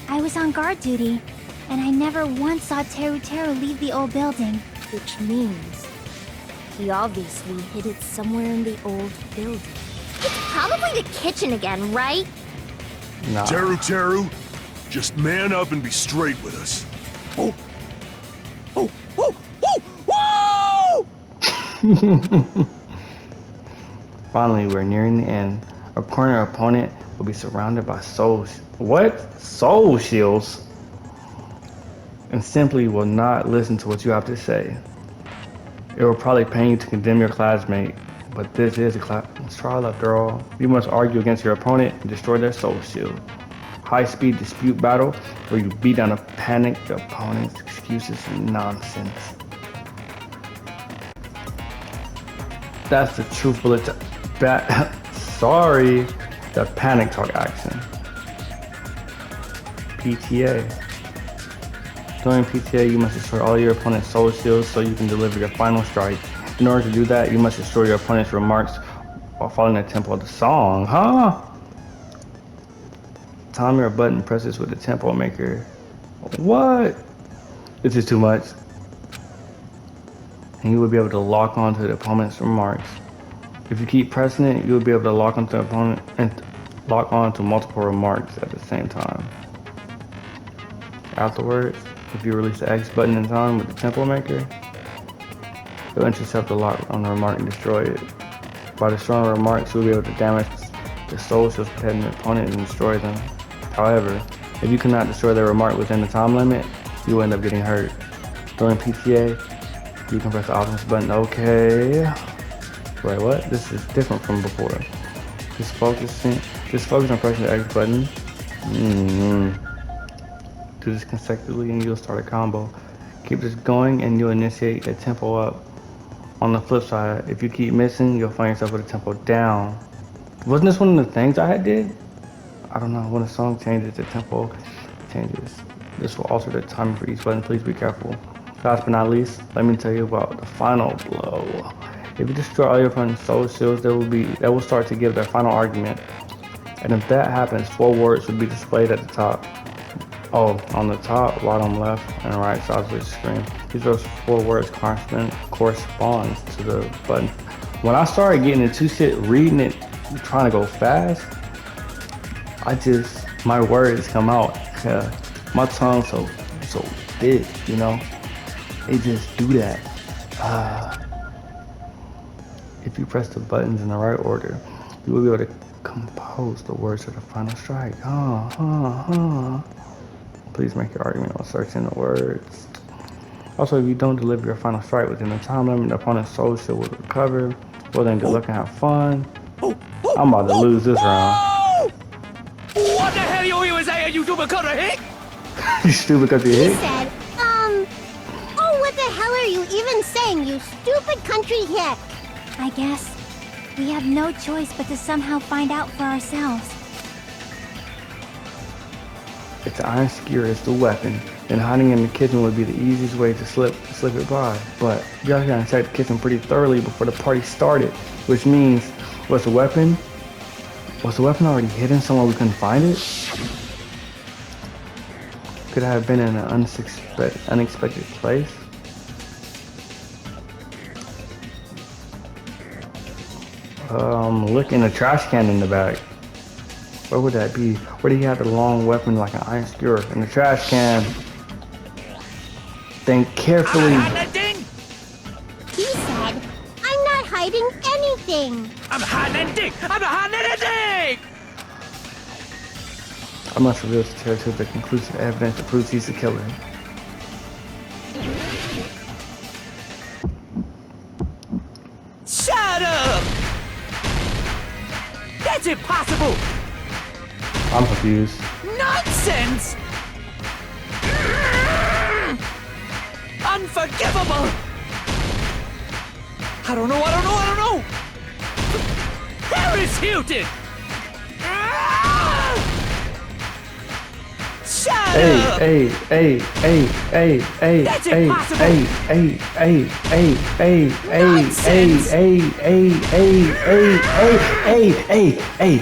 I was on guard duty, and I never once saw Teru Teru leave the old building. Which means he obviously hid it somewhere in the old building. It's probably the kitchen again, right? Nah. Teru Teru, just man up and be straight with us. Oh! Oh! Oh! Oh! Whoa! Finally, we're nearing the end. Our corner opponent will be surrounded by soul shields, and simply will not listen to what you have to say. It will probably pain you to condemn your classmate, but this is a class. Let's try after all. You must argue against your opponent and destroy their soul shield. High-speed dispute battle where you beat down a panicked opponent's excuses and nonsense. That's the truth bullet to sorry, the panic talk action. PTA. During PTA, you must destroy all your opponent's soul shields so you can deliver your final strike. In order to do that, you must destroy your opponent's remarks while following the tempo of the song. Huh? Time your button presses with the tempo maker. What? This is too much. And you will be able to lock on to the opponent's remarks. If you keep pressing it, you will be able to lock onto the opponent and lock on to multiple remarks at the same time. Afterwards, if you release the X button in time with the tempo maker, you'll intercept the lock on the remark and destroy it. By destroying the remarks, you'll be able to damage the soul shields protecting the opponent and destroy them. However, if you cannot destroy their remark within the time limit, you will end up getting hurt. During PTA, you can press the offense button. Okay. Wait, what? This is different from before. Just focus on pressing the X button. Do this consecutively and you'll start a combo. Keep this going and you'll initiate a tempo up. On the flip side, if you keep missing, you'll find yourself with a tempo down. Wasn't this one of the things I did? I don't know, when a song changes, the tempo changes. This will alter the timing for each button, please be careful. Last but not least, let me tell you about the final blow. If you destroy all your opponent's soul shields, they will start to give their final argument. And if that happens, 4 words will be displayed at the top. Oh, on the top, bottom left, and right sides of the screen. These are 4 words corresponds to the button. When I started getting into shit, reading it, trying to go fast, my words come out. My tongue's so big, you know? It just do that. If you press the buttons in the right order, you will be able to compose the words of the final strike. Please make your argument while searching the words. Also, if you don't deliver your final strike within the time limit, the opponent's soul shield will recover. Well then, good luck and have fun. I'm about to lose this round. What the hell you even saying, you stupid cutter hick? You stupid because you He hit? said, oh, what the hell are you even saying, you stupid country hick? I guess we have no choice but to somehow find out for ourselves. If the iron skewer is the weapon, then hiding in the kitchen would be the easiest way to slip it by. But you guys gotta check the kitchen pretty thoroughly before the party started, which means, was the weapon already hidden somewhere we couldn't find it? Could it have been in an unexpected place? Look in the trash can in the back. Where would that be? Where do you have the long weapon like an iron skewer? In the trash can. Think carefully. He said, I'm not hiding anything. I'm hiding anything! I'm not hiding anything! I must reveal to Terry the conclusive evidence that proves he's the killer. Shut up! That's impossible! I'm confused. Nonsense! Unforgivable! I don't know! Paris Hilton! Shut up! That's impossible!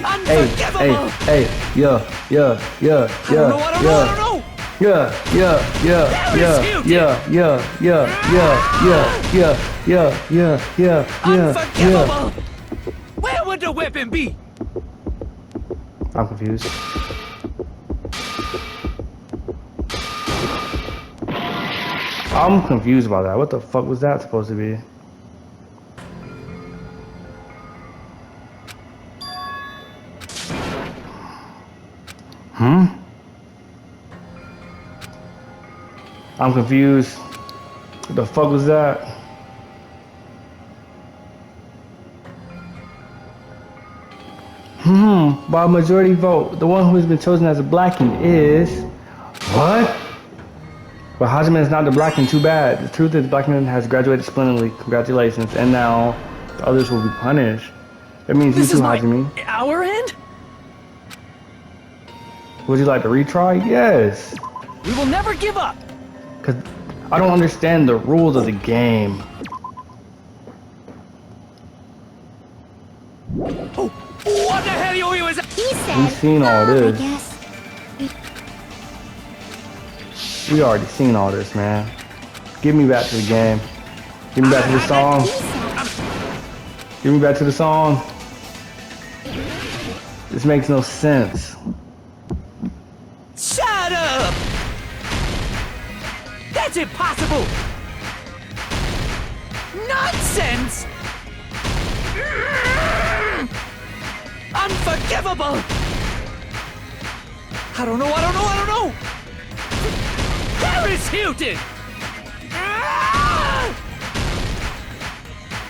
Unforgivable! Unforgivable! Where would the weapon be? I'm confused. I'm confused about that. What the fuck was that supposed to be? I'm confused. What the fuck was that? By a majority vote, the one who has been chosen as a Blackened is... What? But Hajime is not the Blackened, too bad. The truth is Blackened has graduated splendidly. Congratulations. And now the others will be punished. That means you too, Hajime. Our end? Would you like to retry? Yes. We will never give up. Cause I don't understand the rules of the game. Oh, what the hell you even? He said, We've seen all this. I guess. We already seen all this, man. Give me back to the game. Give me back to the song. Give me back to the song. This makes no sense. Shut up! That's impossible! Nonsense! Unforgivable! I don't know! Paris Hilton!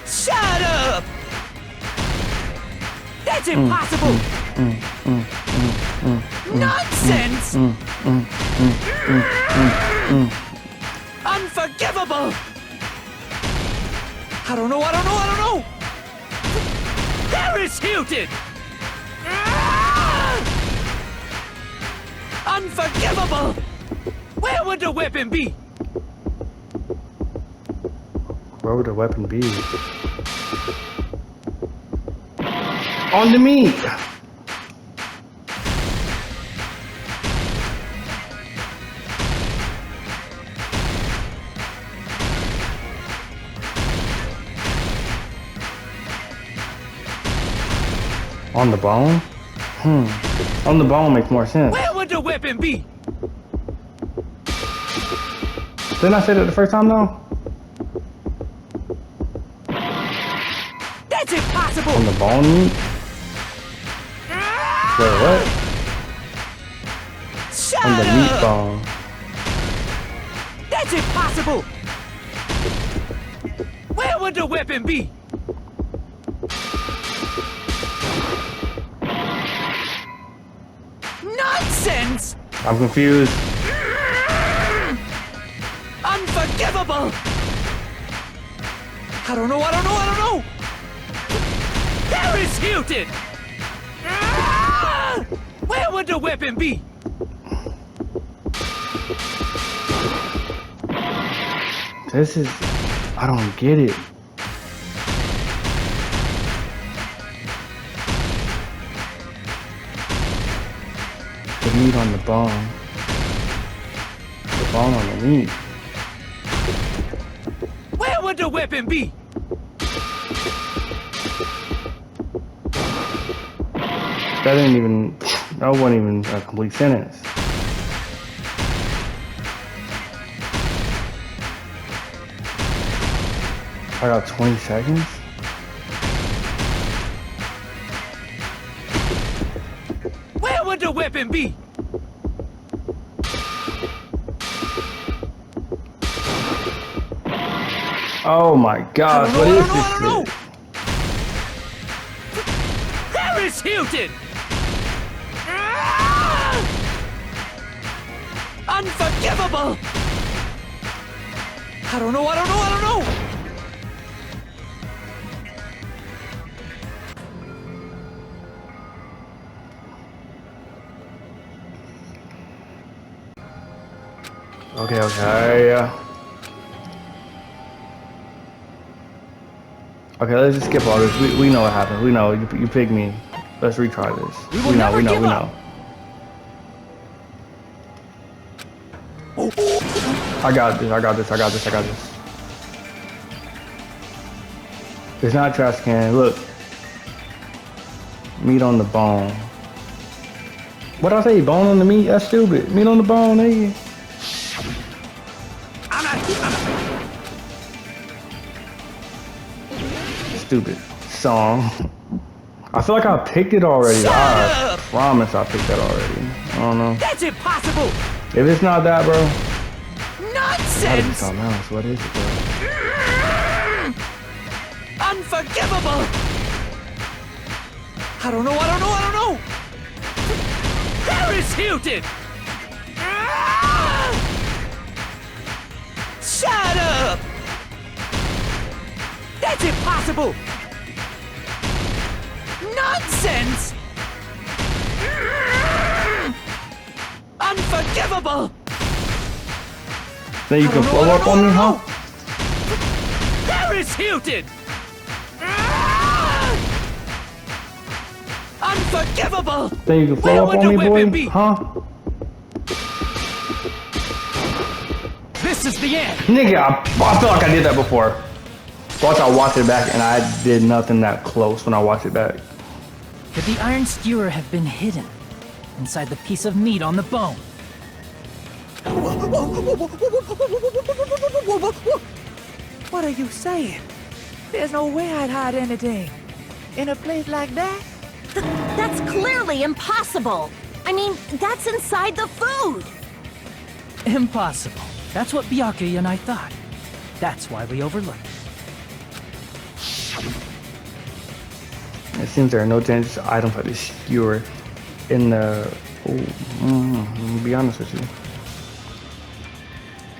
Shut up! That's impossible! Nonsense! Unforgivable! I don't know! Paris Hilton! Unforgivable! Where would the weapon be? Where would the weapon be? On the meat! On the bone? On the bone makes more sense. Where would the weapon be? Didn't I say that the first time though? That's impossible! On the bone meat? Wait, what? Shut On the up! meat bone. That's impossible! Where would the weapon be? Nonsense! I'm confused. Unforgivable! I don't know! There is Hilton! Where would the weapon be? This is... I don't get it. The meat on the bone. The bone on the meat. Where would the weapon be? That didn't even... That wasn't even a complete sentence. I got 20 seconds? Where would the weapon be? Oh my gosh, what is this shit? Paris Hilton! Unforgivable! I don't know! Okay. Okay, let's just skip all this. We know what happened. We know you picked me. Let's retry this. We know. I got this. It's not a trash can. Look. Meat on the bone. What did I say? Bone on the meat? That's stupid. Meat on the bone, nigga. Stupid song. I feel like I picked it already. I promise I picked that already. I don't know. That's impossible! If it's not that, bro. Nonsense! Something else. What is it, bro? Unforgivable! I don't know! Paris Hilton! Shut up! That's impossible! Nonsense! Unforgivable! Then you can follow up on me, huh? Paris Hilton! Unforgivable! Then you can follow up on me, boy? Huh? This is the end! Nigga, I feel like I did that before. Watch, I watched it back and I did nothing that close when I watched it back. Could the iron skewer have been hidden inside the piece of meat on the bone? What are you saying? There's no way I'd hide anything in a place like that. That's clearly impossible. I mean, that's inside the food. Impossible. That's what Byakuya and I thought. That's why we overlooked it. It seems there are no dangerous items like this skewer in the... to be honest with you.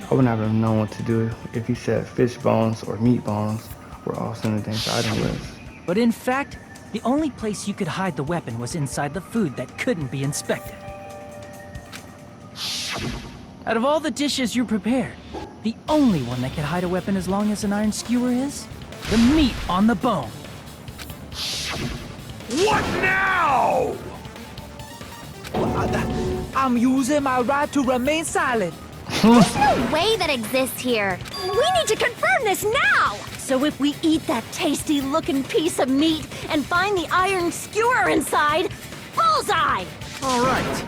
I wouldn't have known what to do if he said fish bones or meat bones were also in the dangerous item list. But in fact, the only place you could hide the weapon was inside the food that couldn't be inspected. Out of all the dishes you prepared, the only one that could hide a weapon as long as an iron skewer is the meat on the bone. What now? I'm using my right to remain silent. There's no way that exists here. We need to confirm this now! So if we eat that tasty-looking piece of meat and find the iron skewer inside, bullseye! All right.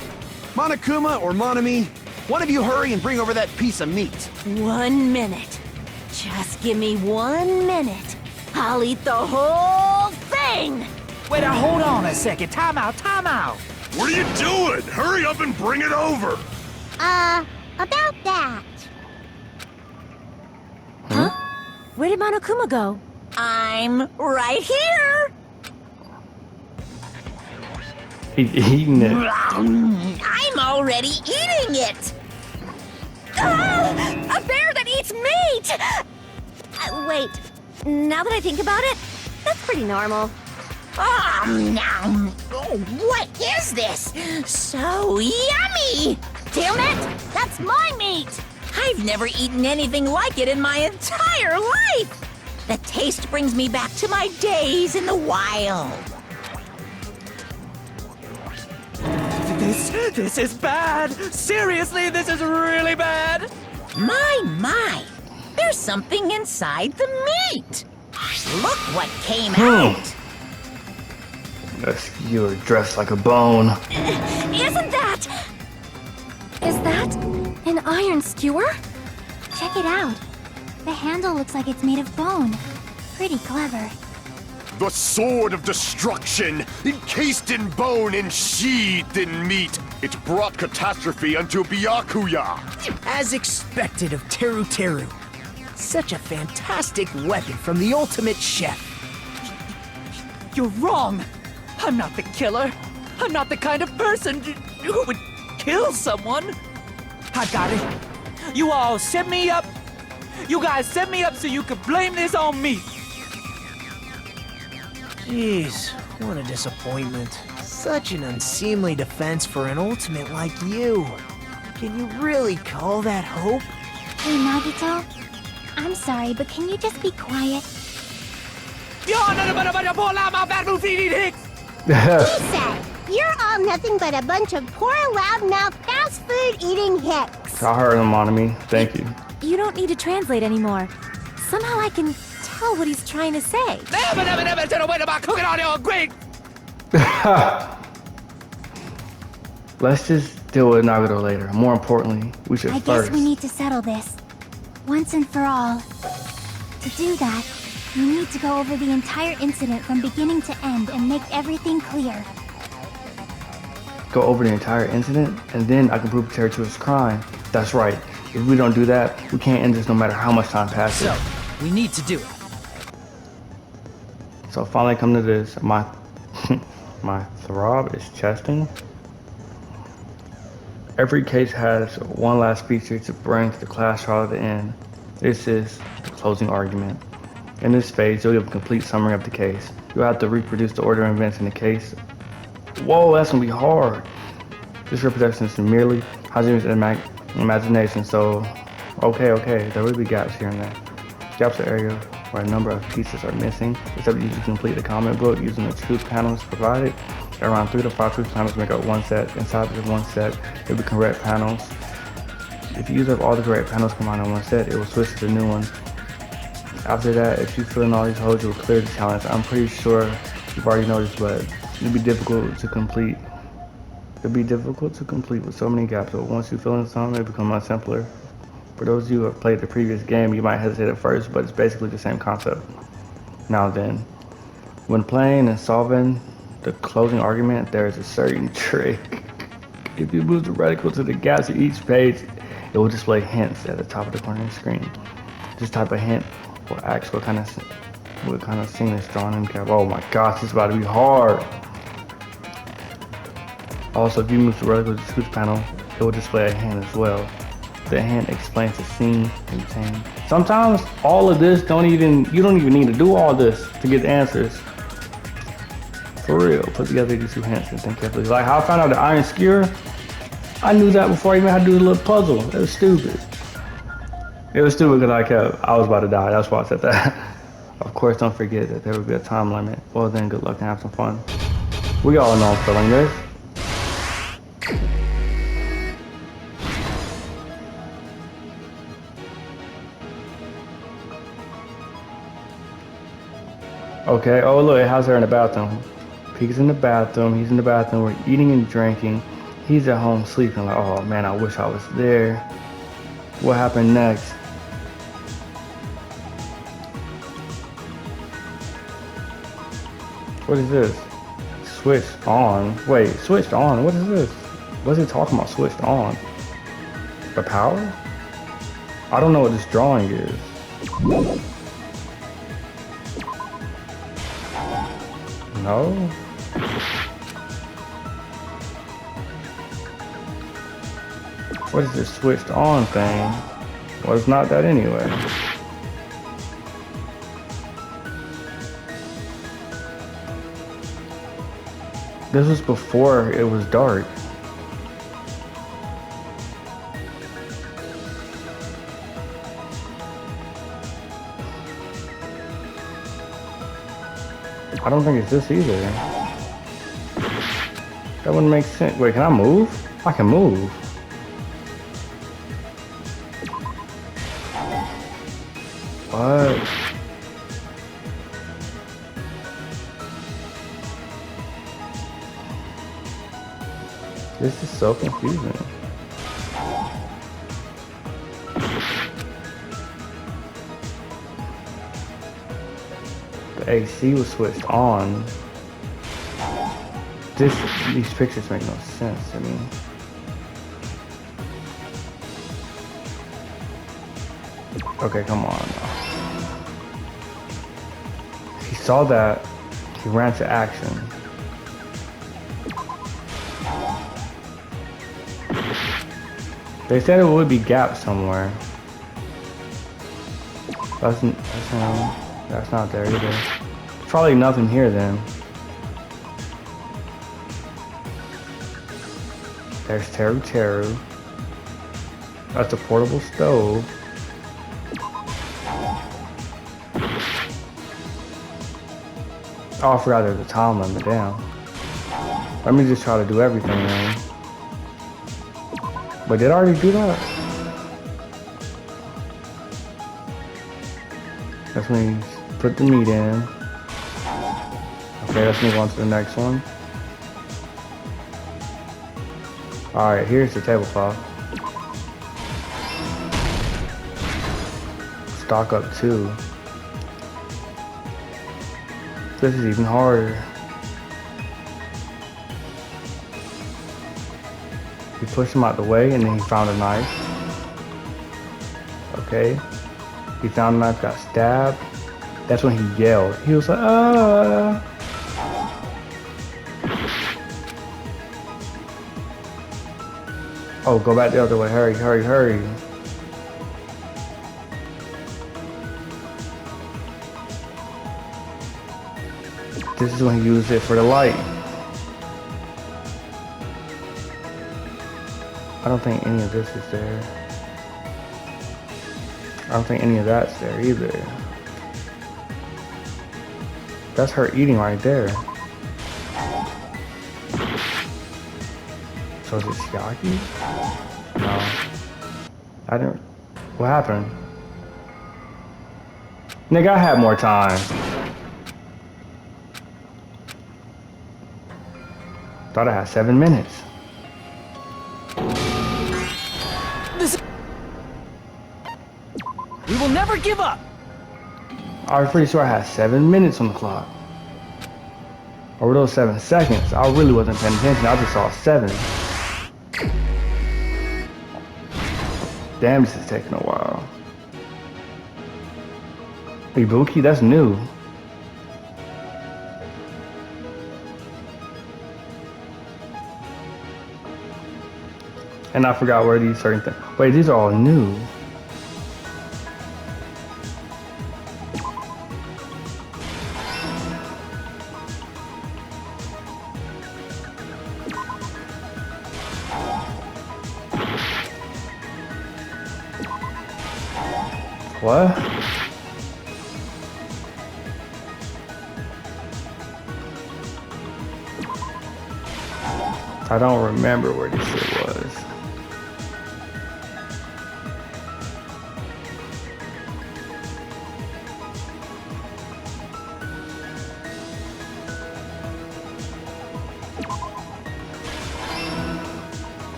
Monokuma or Monami, one of you hurry and bring over that piece of meat. 1 minute. Just give me 1 minute. I'll eat the whole thing! Wait, hold on a second. Time out, time out. What are you doing? Hurry up and bring it over! About that. Huh? Where did Monokuma go? I'm right here. He's eating it. I'm already eating it. Ah, a bear that eats meat! Wait. Now that I think about it, that's pretty normal. Now, what is this? So yummy! Damn it! That's my meat! I've never eaten anything like it in my entire life. The taste brings me back to my days in the wild. This is bad. Seriously, this is really bad. My, there's something inside the meat. Look what came out. You're dressed like a bone. Isn't that... Is that an iron skewer? Check it out. The handle looks like it's made of bone. Pretty clever. The sword of destruction, encased in bone and sheathed in meat. It brought catastrophe unto Byakuya. As expected of Teru Teru. Such a fantastic weapon from the ultimate chef. You're wrong. I'm not the killer. I'm not the kind of person who would kill someone. I got it. You all set me up. You guys set me up so you could blame this on me. Jeez, what a disappointment. Such an unseemly defense for an ultimate like you. Can you really call that hope? Hey, Nagito. I'm sorry, but can you just be quiet? He said, you're all nothing but a bunch of poor, loudmouth, fast food eating hicks. I heard him on me. Thank you. You don't need to translate anymore. Somehow I can tell what he's trying to say. Never said a word about cooking on your great. Let's just deal with Nagito later. More importantly, we should I first. guess we need to settle this. Once and for all. To do that, we need to go over the entire incident from beginning to end and make everything clear. Go over the entire incident, and then I can prove Teru to his crime. That's right. If we don't do that, we can't end this no matter how much time passes. So, we need to do it. So finally come to this. My my throb is chesting. Every case has one last feature to bring the class trial to the end. This is the closing argument. In this phase, you'll give a complete summary of the case. You'll have to reproduce the order of events in the case. Whoa, that's gonna be hard. This reproduction is merely Hajime's imagination, so okay, there will be gaps here and there. Gaps are areas where a number of pieces are missing, except you can complete the comic book using the truth panels provided. Around 3 to 5 truth panels make up one set. Inside of one set, it will be correct panels. If you use up all the correct panels combined in one set, it will switch to the new one. After that, if you fill in all these holes, you will clear the challenge. I'm pretty sure you've already noticed, but it'll be difficult to complete. It'll be difficult to complete with so many gaps, but once you fill in some, it becomes much simpler. For those of you who have played the previous game, you might hesitate at first, but it's basically the same concept. Now then, when playing and solving the closing argument, there is a certain trick. If you move the reticle to the gaps of each page, it will display hints at the top of the corner of the screen. This type of hint will ask what kind of scene is drawn in the gap. Oh my gosh, this is about to be hard. Also, if you move the reticle to the truth panel, it will display a hint as well. The hint explains the scene contained. Sometimes all of this you don't even need to do all this to get the answers. For real, put together these two hints and think carefully. Like how I found out the iron skewer, I knew that before I even had to do the little puzzle. It was stupid. It was stupid because I was about to die. That's why I said that. Of course, don't forget that there will be a time limit. Well then, good luck and have some fun. We all know I'm feeling this. Okay, oh look, it has her in the bathroom. Peek's in the bathroom, he's in the bathroom, we're eating and drinking. He's at home sleeping like, oh man, I wish I was there. What happened next? What is this? Switched on. Wait, switched on? What is this? What's he talking about switched on? The power? I don't know what this drawing is. No? What is this switched on thing? Well, it's not that anyway. This was before it was dark. I don't think it's this either. That wouldn't make sense. Wait, can I move? I can move. What? This is so confusing. The AC was switched on. These pictures make no sense to me. Okay, come on. He saw that. He ran to action. They said it would be gaps somewhere. That's not there either. Probably nothing here then. There's Teru Teru. That's a portable stove. Oh, I forgot there's a time limit, damn. Let me just try to do everything then. But did I already do that? Let's me put the meat in. Okay, let's move on to the next one. Alright, here's the tablecloth. Stock up 2. This is even harder. He pushed him out the way and then he found a knife. Okay. He found a knife, got stabbed. That's when he yelled. He was like, ah. Oh, go back the other way. Hurry, hurry, hurry. This is when he used it for the light. I don't think any of this is there. I don't think any of that's there either. That's her eating right there. So is it Shiaki? No. I didn't. What happened? Nigga, I had more time. Thought I had 7 minutes. We will never give up! I was pretty sure I had 7 minutes on the clock. Or were those 7 seconds? I really wasn't paying attention. I just saw 7. Damn, this is taking a while. Ibuki, that's new. And I forgot where these certain things. Wait, these are all new. What? I don't remember where this shit was.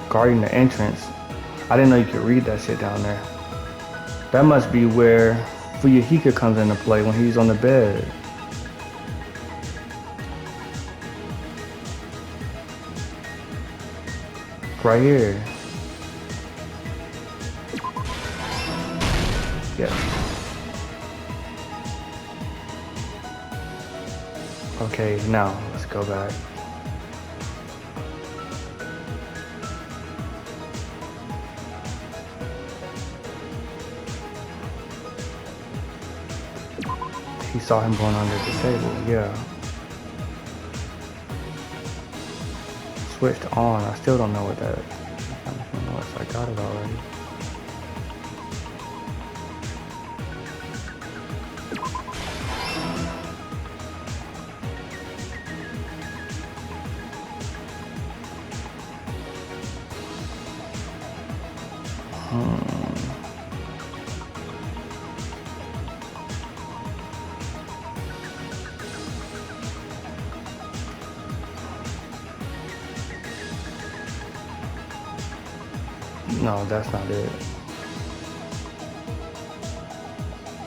Guarding the entrance. I didn't know you could read that shit down there. That must be where Fuyahika comes into play when he's on the bed. Right here. Yeah. Okay, now let's go back. He saw him going under the table, yeah. Switched on. I still don't know what that is. Unless I got it already. No, that's not it.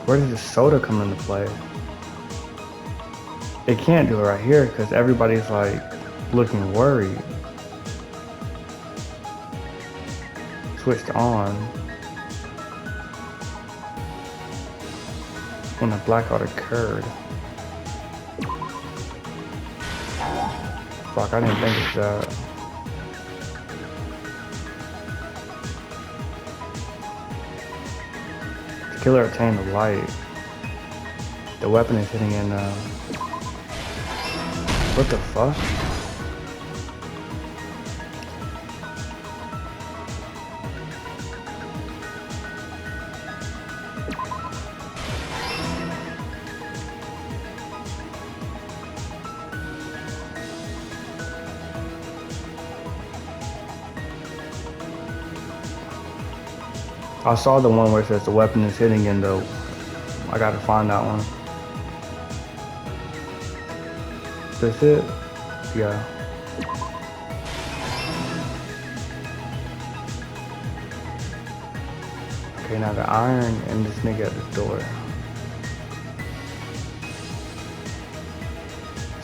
Where did the soda come into play? It can't do it right here because everybody's like looking worried. Switched on. When the blackout occurred. Fuck, I didn't think it's that. The killer obtained the light. The weapon is hitting in, what the fuck? I saw the one where it says the weapon is hitting in the... I gotta find that one. Is this it? Yeah. Okay, now the iron and this nigga at the door.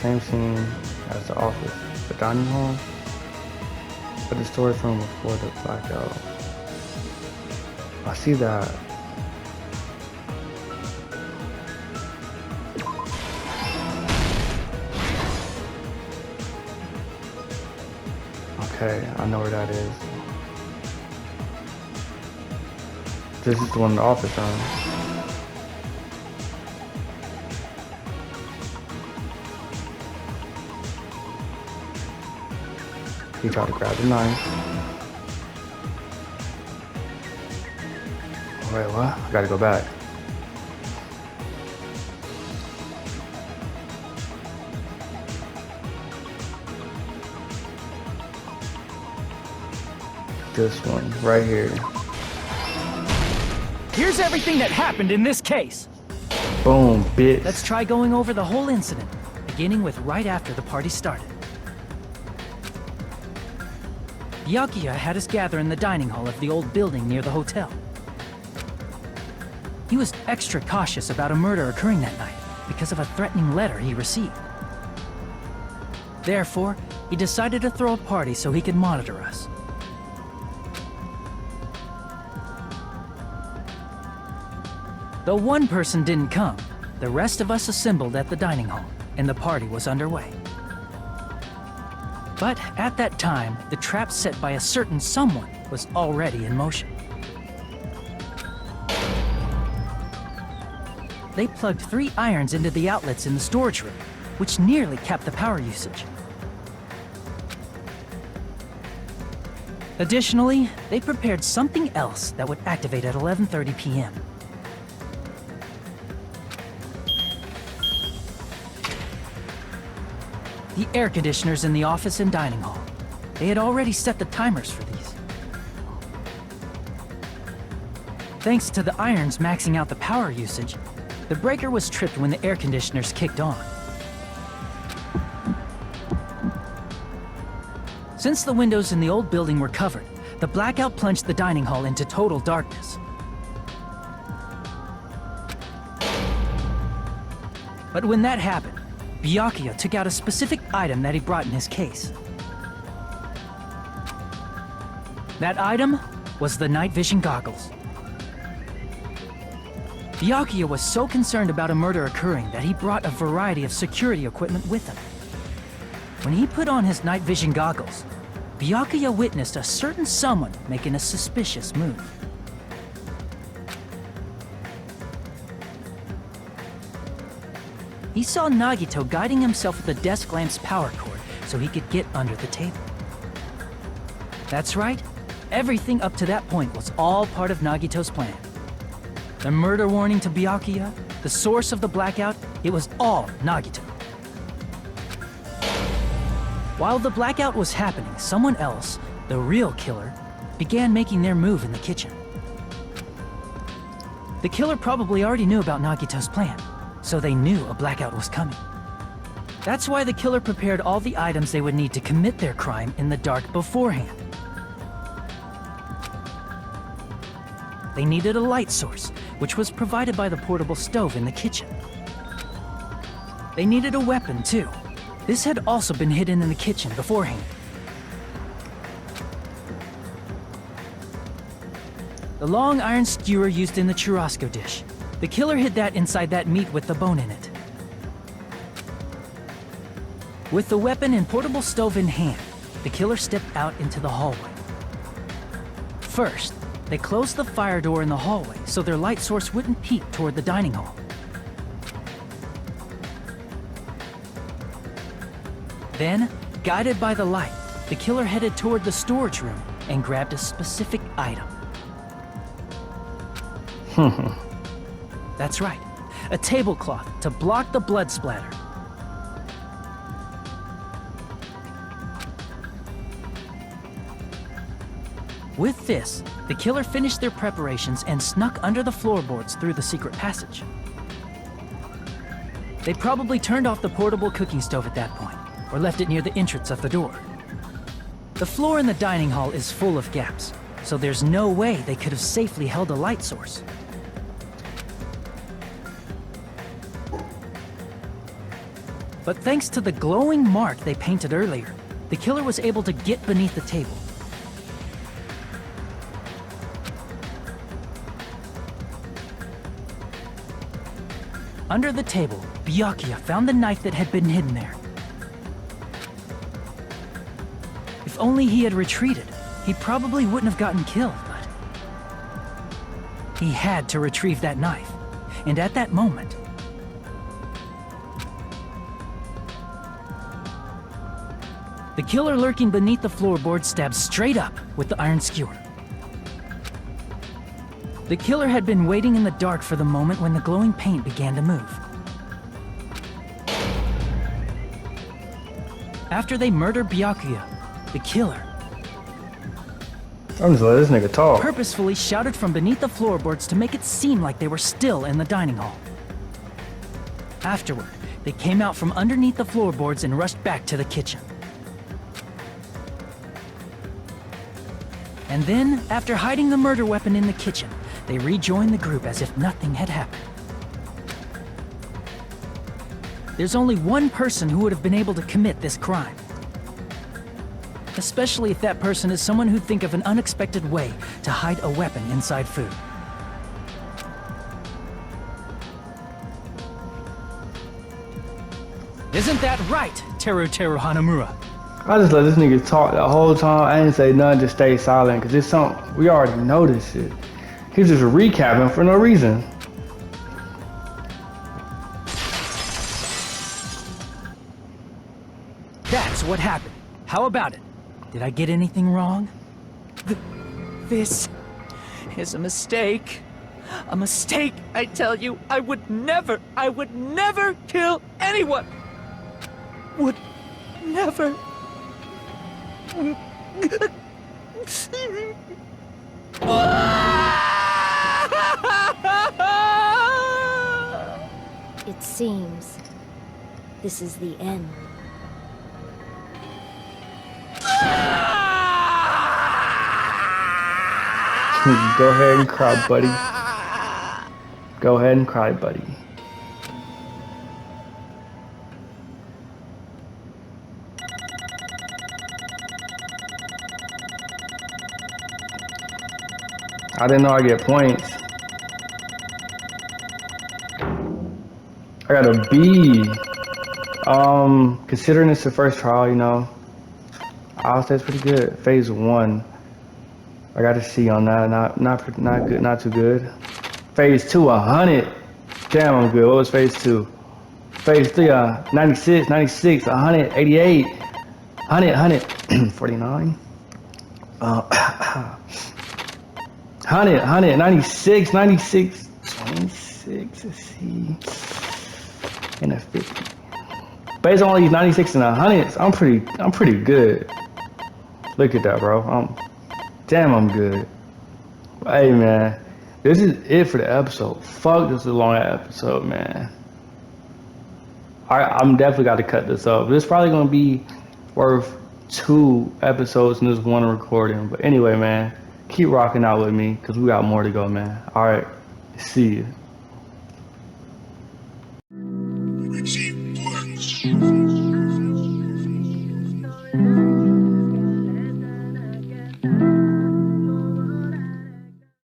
Same scene as the office. The dining hall. But the storage room before the blackout. I see that. Okay, I know where that is. This is the one in the office room. He tried to grab the knife. Wait, what? I gotta go back. This one, right here. Here's everything that happened in this case. Boom, bitch. Let's try going over the whole incident, beginning with right after the party started. Yakuya had us gather in the dining hall of the old building near the hotel. He was extra cautious about a murder occurring that night because of a threatening letter he received. Therefore, he decided to throw a party so he could monitor us. Though one person didn't come, the rest of us assembled at the dining hall, and the party was underway. But at that time, the trap set by a certain someone was already in motion. They plugged 3 irons into the outlets in the storage room, which nearly capped the power usage. Additionally, they prepared something else that would activate at 11:30 p.m. The air conditioners in the office and dining hall. They had already set the timers for these. Thanks to the irons maxing out the power usage, the breaker was tripped when the air conditioners kicked on. Since the windows in the old building were covered, the blackout plunged the dining hall into total darkness. But when that happened, Byakuya took out a specific item that he brought in his case. That item was the night vision goggles. Byakuya was so concerned about a murder occurring that he brought a variety of security equipment with him. When he put on his night vision goggles, Byakuya witnessed a certain someone making a suspicious move. He saw Nagito guiding himself with the desk lamp's power cord so he could get under the table. That's right, everything up to that point was all part of Nagito's plan. The murder warning to Byakuya, the source of the blackout, it was all Nagito. While the blackout was happening, someone else, the real killer, began making their move in the kitchen. The killer probably already knew about Nagito's plan, so they knew a blackout was coming. That's why the killer prepared all the items they would need to commit their crime in the dark beforehand. They needed a light source, which was provided by the portable stove in the kitchen. They needed a weapon, too. This had also been hidden in the kitchen beforehand. The long iron skewer used in the churrasco dish. The killer hid that inside that meat with the bone in it. With the weapon and portable stove in hand, the killer stepped out into the hallway. First, they closed the fire door in the hallway so their light source wouldn't peek toward the dining hall. Then, guided by the light, the killer headed toward the storage room and grabbed a specific item. That's right, a tablecloth to block the blood splatter. With this, the killer finished their preparations and snuck under the floorboards through the secret passage. They probably turned off the portable cooking stove at that point, or left it near the entrance of the door. The floor in the dining hall is full of gaps, so there's no way they could have safely held a light source. But thanks to the glowing mark they painted earlier, the killer was able to get beneath the table. Under the table, Byakuya found the knife that had been hidden there. If only he had retreated, he probably wouldn't have gotten killed, but... he had to retrieve that knife, and at that moment... the killer lurking beneath the floorboard stabbed straight up with the iron skewer. The killer had been waiting in the dark for the moment when the glowing paint began to move. After they murdered Byakuya, the killer I'm just letting this nigga talk. Purposefully shouted from beneath the floorboards to make it seem like they were still in the dining hall. Afterward, they came out from underneath the floorboards and rushed back to the kitchen. And then, after hiding the murder weapon in the kitchen, they rejoined the group as if nothing had happened. There's only one person who would have been able to commit this crime. Especially if that person is someone who'd think of an unexpected way to hide a weapon inside food. Isn't that right, Teru Hanamura? I just let this nigga talk the whole time. I didn't say nothing, just stay silent, because it's something, we already know this shit. He's just recapping for no reason. That's what happened. How about it? Did I get anything wrong? This is a mistake. A mistake, I tell you. I would never kill anyone. Would never. It seems this is the end. Go ahead and cry, buddy. Go ahead and cry, buddy. I didn't know I get points. I got a B. Considering it's the first trial, you know, I'll say it's pretty good. Phase 1. I got a C on that. Not good, not too good. Phase 2, 100. Damn, I'm good. What was phase 2? Phase 3, 96, 96, 100, 88, 100, 49. 100, 96, 96, 26, let's see, and a 50. Based on all these 96 and 100s, I'm pretty good. Look at that, bro. Damn, I'm good. Hey, man, this is it for the episode. Fuck, this is a long episode, man. I'm definitely got to cut this up. This is probably gonna be worth 2 episodes in this one recording. But anyway, man, keep rocking out with me because we got more to go, man. All right, see you.